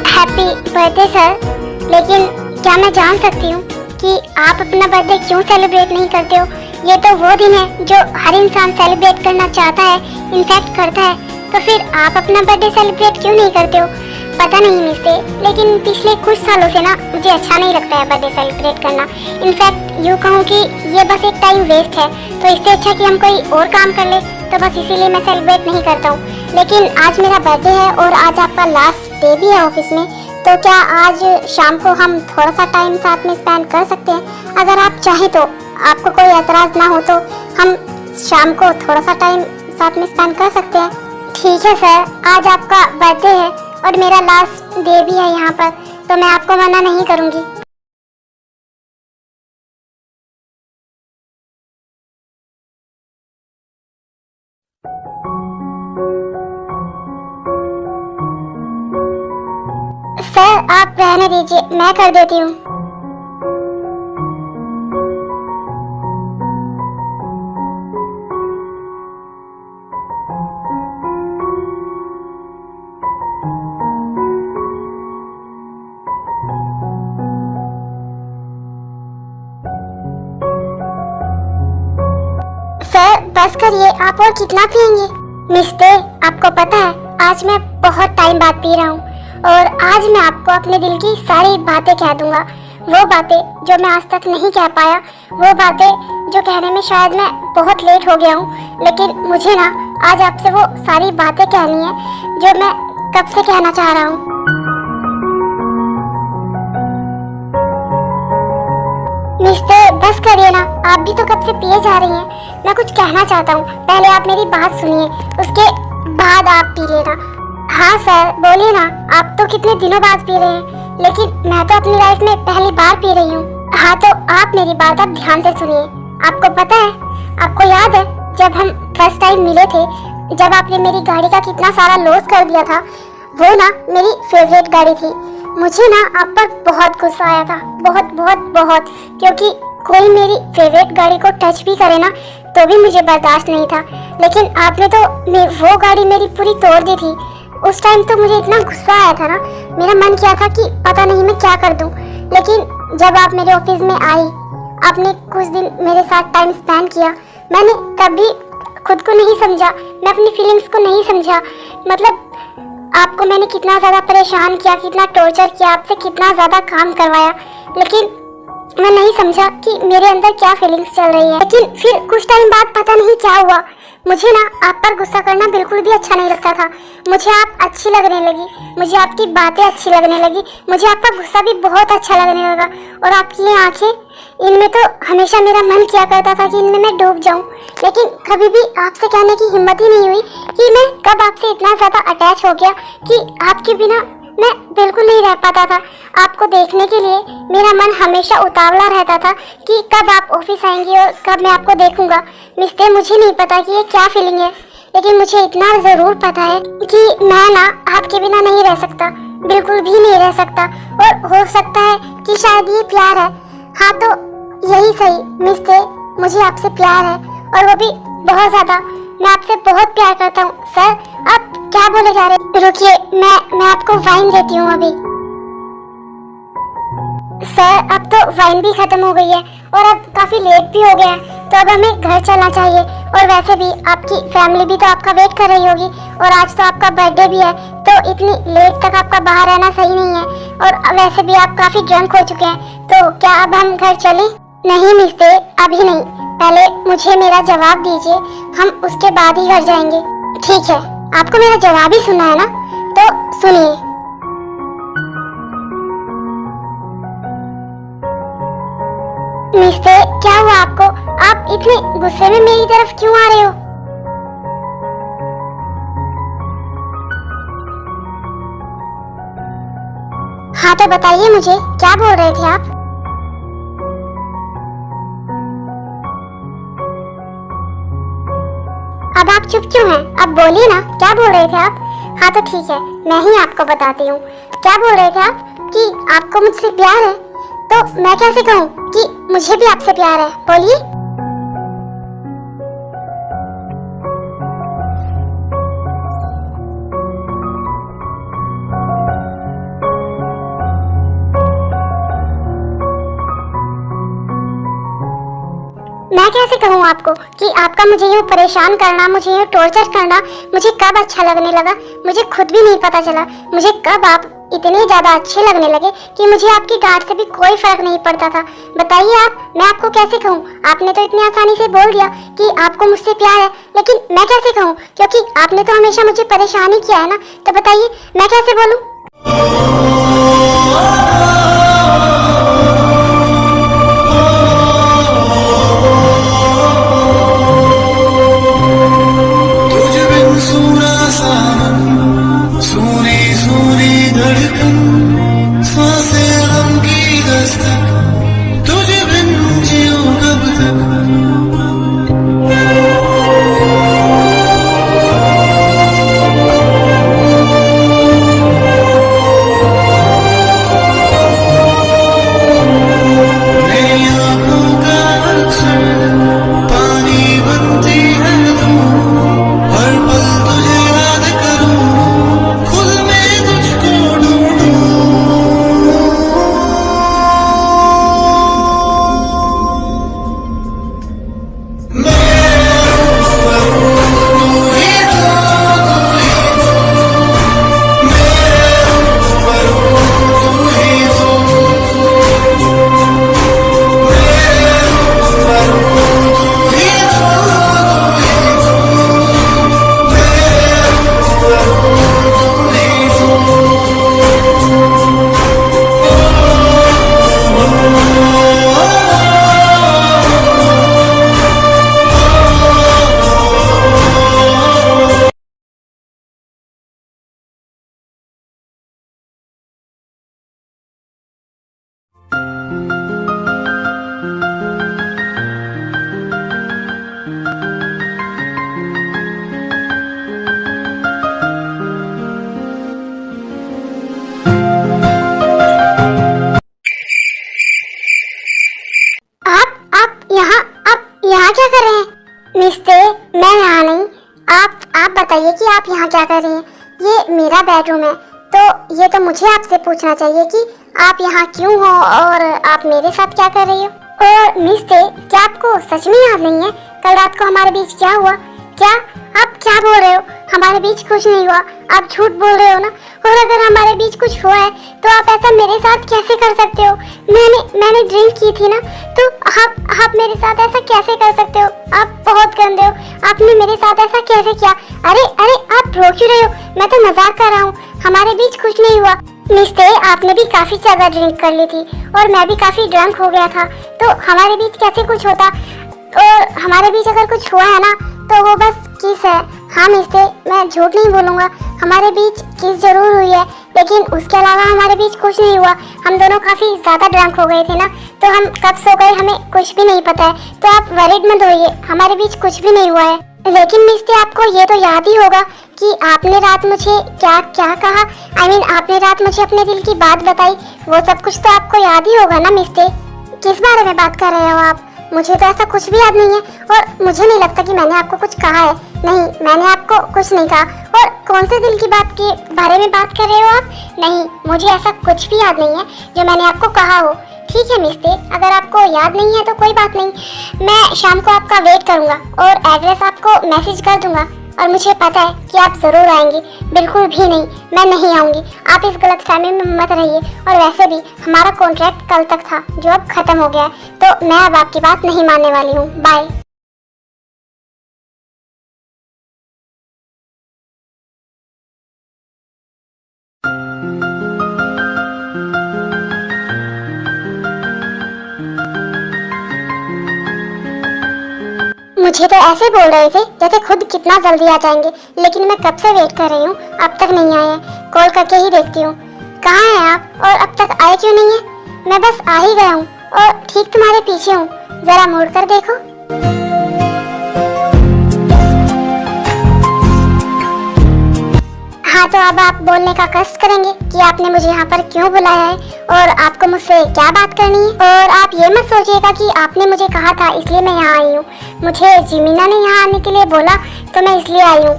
Happy birthday sir. लेकिन क्या मैं जान सकती हूँ कि आप अपना बर्थडे क्यों सेलिब्रेट नहीं करते हो? ये तो वो दिन है जो हर इंसान सेलिब्रेट करना चाहता है, इनफैक्ट करता है। तो फिर आप अपना बर्थडे सेलिब्रेट क्यों नहीं करते हो? पता नहीं मिस्ते, लेकिन पिछले कुछ सालों से ना मुझे अच्छा नहीं लगता है बर्थडे सेलिब्रेट करना। इनफैक्ट यूँ कहूँ कि ये बस एक टाइम वेस्ट है, तो इससे अच्छा कि हम कोई और काम कर ले, तो बस इसीलिए मैं सेलिब्रेट नहीं करता हूँ। लेकिन आज मेरा बर्थडे है और आज आपका लास्ट डे भी है ऑफिस में, तो क्या आज शाम को हम थोड़ा सा टाइम साथ में स्पेंड कर सकते हैं? अगर आप चाहें तो, आपको कोई एतराज़ ना हो तो हम शाम को थोड़ा सा टाइम साथ में स्पेंड कर सकते हैं। ठीक है सर, आज आपका बर्थडे है और मेरा लास्ट डे भी है यहाँ पर, तो मैं आपको मना नहीं करूंगी। सर आप रहने दीजिए, मैं कर देती हूँ। सर बस करिए, आप और कितना पियेंगे? मिस्टर, आपको पता है आज मैं बहुत टाइम बाद पी रहा हूँ और आज मैं आपको अपने दिल की सारी बातें कह दूंगा। वो बातें जो मैं आज तक नहीं कह पाया, वो बातें जो कहने में शायद मैं बहुत लेट हो गया हूँ, लेकिन मुझे ना आज आपसे वो सारी बातें कहनी है जो मैं कब से कहना चाह रहा हूँ। मिस्टर बस करिए ना, आप भी तो कब से पिए जा रही हैं। मैं कुछ कहना चाहता हूँ, पहले आप मेरी बात सुनिए, उसके बाद आप पी लेना। हाँ सर बोलिए ना, आप तो कितने दिनों बाद पी रहे हैं, लेकिन मैं तो अपनी लाइफ में पहली बार पी रही हूँ। हाँ तो आप मेरी बात अब ध्यान से सुनिए। आपको पता है, आपको याद है जब हम फर्स्ट टाइम मिले थे, जब आपने मेरी गाड़ी का कितना सारा लॉस कर दिया था। वो ना मेरी फेवरेट गाड़ी थी। मुझे ना आप पर बहुत गुस्सा आया था, बहुत बहुत बहुत, क्योंकि कोई मेरी फेवरेट गाड़ी को टच भी करे ना तो भी मुझे बर्दाश्त नहीं था, लेकिन आपने तो वो गाड़ी मेरी पूरी तोड़ दी थी। उस टाइम तो मुझे इतना गुस्सा आया था ना, मेरा मन किया था कि पता नहीं मैं क्या कर दूं। लेकिन जब आप मेरे ऑफिस में आई, आपने कुछ दिन मेरे साथ टाइम स्पेंड किया, मैंने कभी खुद को नहीं समझा, मैं अपनी फीलिंग्स को नहीं समझा। मतलब आपको मैंने कितना ज़्यादा परेशान किया, कितना टॉर्चर किया, आपसे कितना ज़्यादा काम करवाया, लेकिन मैं नहीं समझा कि मेरे अंदर क्या फीलिंग्स चल रही है। लेकिन फिर कुछ टाइम बाद पता नहीं क्या हुआ, मुझे ना आप पर गुस्सा करना बिल्कुल भी अच्छा नहीं लगता था। मुझे आप अच्छी लगने लगी, मुझे आपकी बातें अच्छी लगने लगी, मुझे आपका गुस्सा भी बहुत अच्छा लगने लगा। और आपकी ये आंखें, इनमें तो हमेशा मेरा मन किया करता था कि इनमें मैं डूब जाऊं, लेकिन कभी भी आपसे कहने की हिम्मत ही नहीं हुई कि मैं कब आपसे इतना ज़्यादा अटैच हो गया कि आपके बिना मैं बिल्कुल नहीं रह पाता था। आपको देखने के लिए मेरा मन हमेशा उतावला रहता था कि कब आप ऑफिस आएंगी और कब मैं आपको देखूंगा। मिस्टर, मुझे नहीं पता कि ये क्या फीलिंग है, लेकिन मुझे इतना ज़रूर पता है कि मैं ना आपके बिना नहीं रह सकता, बिल्कुल भी नहीं रह सकता। और हो सकता है कि शायद ये प्यार है। हाँ तो यही सही मिस्टर, मुझे आपसे प्यार है, और वो भी बहुत ज़्यादा। मैं आपसे बहुत प्यार करता हूँ। सर आप क्या बोले जा रहे हैं? रुकिए, मैं आपको वाइन देती हूँ अभी। सर अब तो वाइन भी खत्म हो गई है और अब काफी लेट भी हो गया है, तो अब हमें घर चलना चाहिए। और वैसे भी आपकी फैमिली भी तो आपका वेट कर रही होगी, और आज तो आपका बर्थडे भी है, तो इतनी लेट तक आपका बाहर रहना सही नहीं है। और वैसे भी आप काफी ड्रंक हो चुके हैं, तो क्या अब हम घर चलें? नहीं मिस्टर, अभी नहीं, पहले मुझे मेरा जवाब दीजिए, हम उसके बाद ही घर जाएंगे। ठीक है, आपको मेरा जवाब ही सुनना है ना, तो सुनिए। मिस्टर, क्या हुआ आपको? आप इतने गुस्से में मेरी तरफ क्यों आ रहे हो? हाँ तो बताइए मुझे, क्या बोल रहे थे आप? अब आप चुप क्यों हैं? अब बोलिए ना, क्या बोल रहे थे आप? हाँ तो ठीक है, मैं ही आपको बताती हूँ। क्या बोल रहे थे आप कि आपको मुझसे प्यार है? तो मैं कैसे कहूँ कि मुझे भी आपसे प्यार है? बोलिए। मैं कैसे कहूँ आपको कि आपका मुझे यूँ परेशान करना, मुझे यूँ टॉर्चर करना मुझे कब अच्छा लगने लगा, मुझे खुद भी नहीं पता चला। मुझे कब आप इतने ज़्यादा अच्छे लगने लगे कि मुझे आपकी डांट से भी कोई फर्क नहीं पड़ता था। बताइए आप, मैं आपको कैसे कहूँ? आपने तो इतनी आसानी से बोल दिया कि आपको मुझसे प्यार है, लेकिन मैं कैसे कहूँ? क्योंकि आपने तो हमेशा मुझे परेशान ही किया है ना, तो बताइए मैं कैसे बोलूँ? तुझ बिन सूना सा मन, सूनी सूनी धड़कन, सांस बताइए कि आप यहाँ क्या कर रही हैं? ये मेरा बेडरूम है, तो ये तो मुझे आपसे पूछना चाहिए कि आप यहाँ क्यों हो और आप मेरे साथ क्या कर रही हो। और मिस्टर, क्या आपको सच में याद नहीं है कल रात को हमारे बीच क्या हुआ? क्या आप क्या बोल रहे हो? हमारे बीच कुछ नहीं हुआ, आप झूठ बोल रहे हो ना। और अगर हमारे बीच कुछ हुआ है तो आप ऐसा मेरे साथ कैसे कर सकते हो? मैंने ड्रिंक की थी ना, तो आप मेरे साथ ऐसा कैसे कर सकते हो? आप बहुत गंदे हो, आपने मेरे साथ ऐसा कैसे किया? अरे अरे, आप रो क्यों रहे हो? मैं तो मजाक कर रहा हूँ, हमारे बीच कुछ नहीं हुआ। मिस्टर, आपने भी काफी ज्यादा ड्रिंक कर ली थी और मैं भी काफी ड्रंक हो गया था, तो हमारे बीच कैसे कुछ होता? और हमारे बीच अगर कुछ हुआ है ना तो वो बस किस है। हाँ मिस्टर, मैं झूठ नहीं बोलूँगा, हमारे बीच किस जरूर हुई है, लेकिन उसके अलावा हमारे बीच कुछ नहीं हुआ। हम दोनों काफ़ी ज़्यादा ड्रंक हो गए थे ना, तो हम कब सो गए हमें कुछ भी नहीं पता है। तो आप वरीड मत होइए, हमारे बीच कुछ भी नहीं हुआ है। लेकिन मिस्टर, आपको ये तो याद ही होगा कि आपने रात मुझे क्या क्या कहा। आपने रात मुझे अपने दिल की बात बताई, वो सब कुछ तो आपको याद ही होगा ना मिस्टर। किस बारे में बात कर रहे हो आप? मुझे तो ऐसा कुछ भी याद नहीं है और मुझे नहीं लगता कि मैंने आपको कुछ कहा है। नहीं, मैंने आपको कुछ नहीं कहा। और कौन से दिल की बात के बारे में बात कर रहे हो आप? नहीं, मुझे ऐसा कुछ भी याद नहीं है जो मैंने आपको कहा हो। ठीक है मिस्टर, अगर आपको याद नहीं है तो कोई बात नहीं, मैं शाम को आपका वेट करूंगा और एड्रेस आपको मैसेज कर दूंगा। और मुझे पता है कि आप ज़रूर आएंगे। बिल्कुल भी नहीं, मैं नहीं आऊँगी। आप इस गलतफहमी में मत रहिए। और वैसे भी हमारा कॉन्ट्रैक्ट कल तक था जो अब ख़त्म हो गया है, तो मैं अब आपकी बात नहीं मानने वाली हूँ। बाय। मुझे तो ऐसे बोल रहे थे जैसे खुद कितना जल्दी आ जाएंगे, लेकिन मैं कब से वेट कर रही हूँ, अब तक नहीं आए हैं। कॉल करके ही देखती हूँ कहाँ हैं आप, और अब तक आए क्यों नहीं है? मैं बस आ ही गया हूँ और ठीक तुम्हारे पीछे हूँ, जरा मुड़ कर देखो। हाँ, तो अब आप बोलने का कष्ट करेंगे कि आपने मुझे यहाँ पर क्यों बुलाया है और आपको मुझसे क्या बात करनी है। और आप ये मत सोचिएगा कि आपने मुझे कहा था इसलिए मैं यहाँ आई हूँ। मुझे जिमीना ने यहाँ आने के लिए बोला तो मैं इसलिए आई हूँ।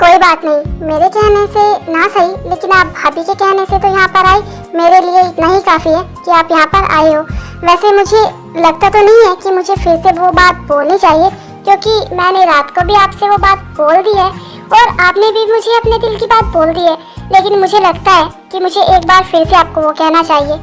कोई बात नहीं, मेरे कहने से ना सही, लेकिन आप भाभी के कहने से तो यहाँ पर आई। मेरे लिए इतना ही काफ़ी है कि आप यहाँ पर आए हो। वैसे मुझे लगता तो नहीं है कि मुझे फिर से वो बात बोलनी चाहिए, क्योंकि मैंने रात को भी आपसे वो बात बोल दी है और आपने भी मुझे अपने दिल की बात बोल दी है। लेकिन मुझे लगता है कि मुझे एक बार फिर से आपको वो कहना चाहिए।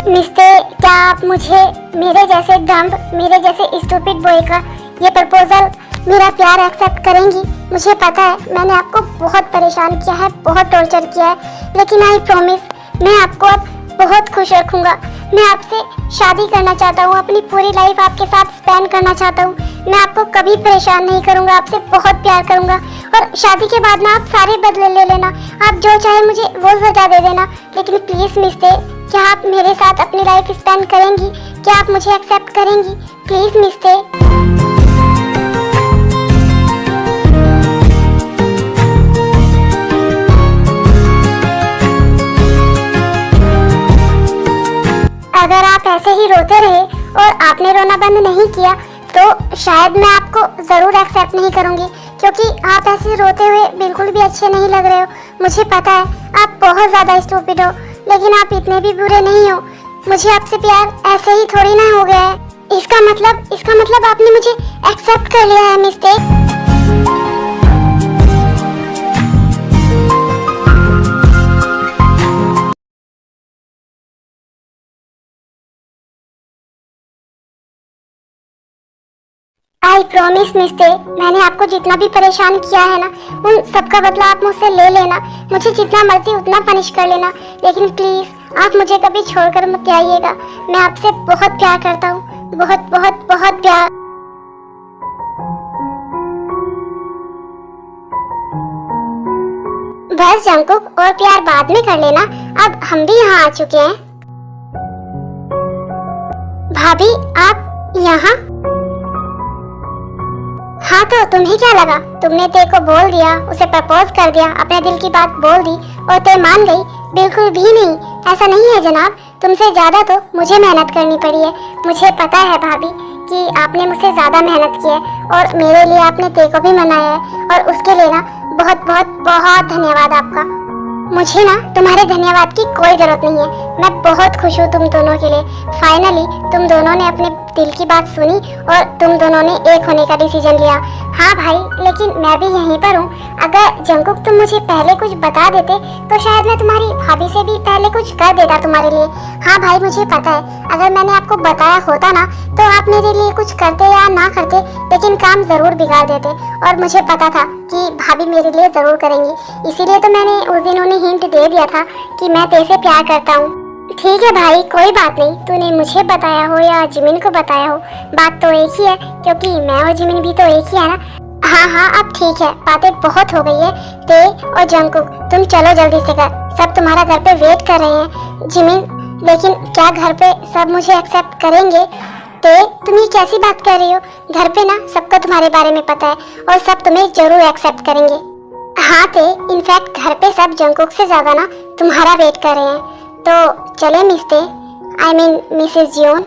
मिस्टर, क्या आप मुझे मेरे जैसे डम्ब, मेरे जैसे स्टूपिड बॉय का ये प्रपोजल, मेरा प्यार एक्सेप्ट करेंगी? मुझे पता है मैंने आपको बहुत परेशान किया है, बहुत टॉर्चर किया है, लेकिन आई प्रॉमिस मैं आपको अब बहुत खुश रखूंगा। मैं आपसे शादी करना चाहता हूँ, अपनी पूरी लाइफ आपके साथ स्पेंड करना चाहता हूँ। मैं आपको कभी परेशान नहीं करूँगा, आपसे बहुत प्यार करूँगा। और शादी के बाद ना आप सारे बदले ले लेना, आप जो चाहे मुझे वो सजा दे देना। लेकिन प्लीज़ मिस्टर, क्या आप मेरे साथ अपनी लाइफ स्पेंड करेंगी? क्या आप मुझे एक्सेप्ट करेंगी? Please mister. अगर आप ऐसे ही रोते रहे और आपने रोना बंद नहीं किया तो शायद मैं आपको ज़रूर एक्सेप्ट नहीं करूँगी, क्योंकि आप ऐसे रोते हुए बिल्कुल भी अच्छे नहीं लग रहे हो। मुझे पता है आप बहुत ज़्यादा स्टूपिड हो, लेकिन आप इतने भी बुरे नहीं हो। मुझे आपसे प्यार ऐसे ही थोड़ी ना हो गया है। इसका मतलब आपने मुझे एक्सेप्ट कर लिया है मिस्टर। आई प्रॉमिस मिस्टर, मैंने आपको जितना भी परेशान किया है ना, उन सबका बदला आप मुझसे ले लेना। मुझे जितना मर्जी उतना पनिश कर लेना, लेकिन प्लीज आप मुझे कभी छोड़कर मत जाइएगा। मैं आपसे बहुत प्यार करता हूँ, बहुत बहुत बहुत प्यार। बस जंकुक, और प्यार बाद में कर लेना, अब हम भी यहाँ आ चुके हैं। भाभी, आप यहाँ? हाँ, तो तुम्हें क्या लगा? तुमने ते को बोल दिया, उसे प्रपोज कर दिया, अपने दिल की बात बोल दी और ते मान गई? बिल्कुल भी नहीं, ऐसा नहीं है जनाब। तुमसे ज़्यादा तो मुझे मेहनत करनी पड़ी है। मुझे पता है भाभी कि आपने मुझसे ज़्यादा मेहनत की है और मेरे लिए आपने ते को भी मनाया है, और उसके लिए ना बहुत बहुत बहुत धन्यवाद आपका। मुझे ना तुम्हारे धन्यवाद की कोई ज़रूरत नहीं है। मैं बहुत खुश हूँ तुम दोनों के लिए। फाइनली तुम दोनों ने अपने दिल की बात सुनी और तुम दोनों ने एक होने का डिसीजन लिया। हाँ भाई, लेकिन मैं भी यहीं पर हूँ। अगर जंकुक तुम मुझे पहले कुछ बता देते तो शायद मैं तुम्हारी भाभी से भी पहले कुछ कर देता तुम्हारे लिए। हाँ भाई, मुझे पता है अगर मैंने आपको बताया होता ना तो आप मेरे लिए कुछ करते या ना करते, लेकिन काम ज़रूर बिगाड़ देते। और मुझे पता था कि भाभी मेरे लिए ज़रूर करेंगी, इसीलिए तो मैंने उस दिन उन्हें हिंट दे दिया था कि मैं तेरे से प्यार करता हूँ। ठीक है भाई, कोई बात नहीं। तूने मुझे बताया हो या जिमिन को बताया हो, बात तो एक ही है, क्योंकि मैं और जिमिन भी तो एक ही है ना। हाँ हाँ, अब ठीक है, बातें बहुत हो गई है। ते और जंकुक, तुम चलो जल्दी से घर, सब तुम्हारा घर पे वेट कर रहे हैं। जिमिन, लेकिन क्या घर पे सब मुझे एक्सेप्ट करेंगे? ते, तुम ये कैसी बात कर रही हो? घर पे ना सबको तुम्हारे बारे में पता है और सब तुम्हें जरूर एक्सेप्ट करेंगे। हाँ ते, इनफैक्ट घर पे सब जंकुक से ज्यादा ना तुम्हारा वेट कर रहे हैं। तो चले मिस्ते, आई मीन मिसेस जियोन।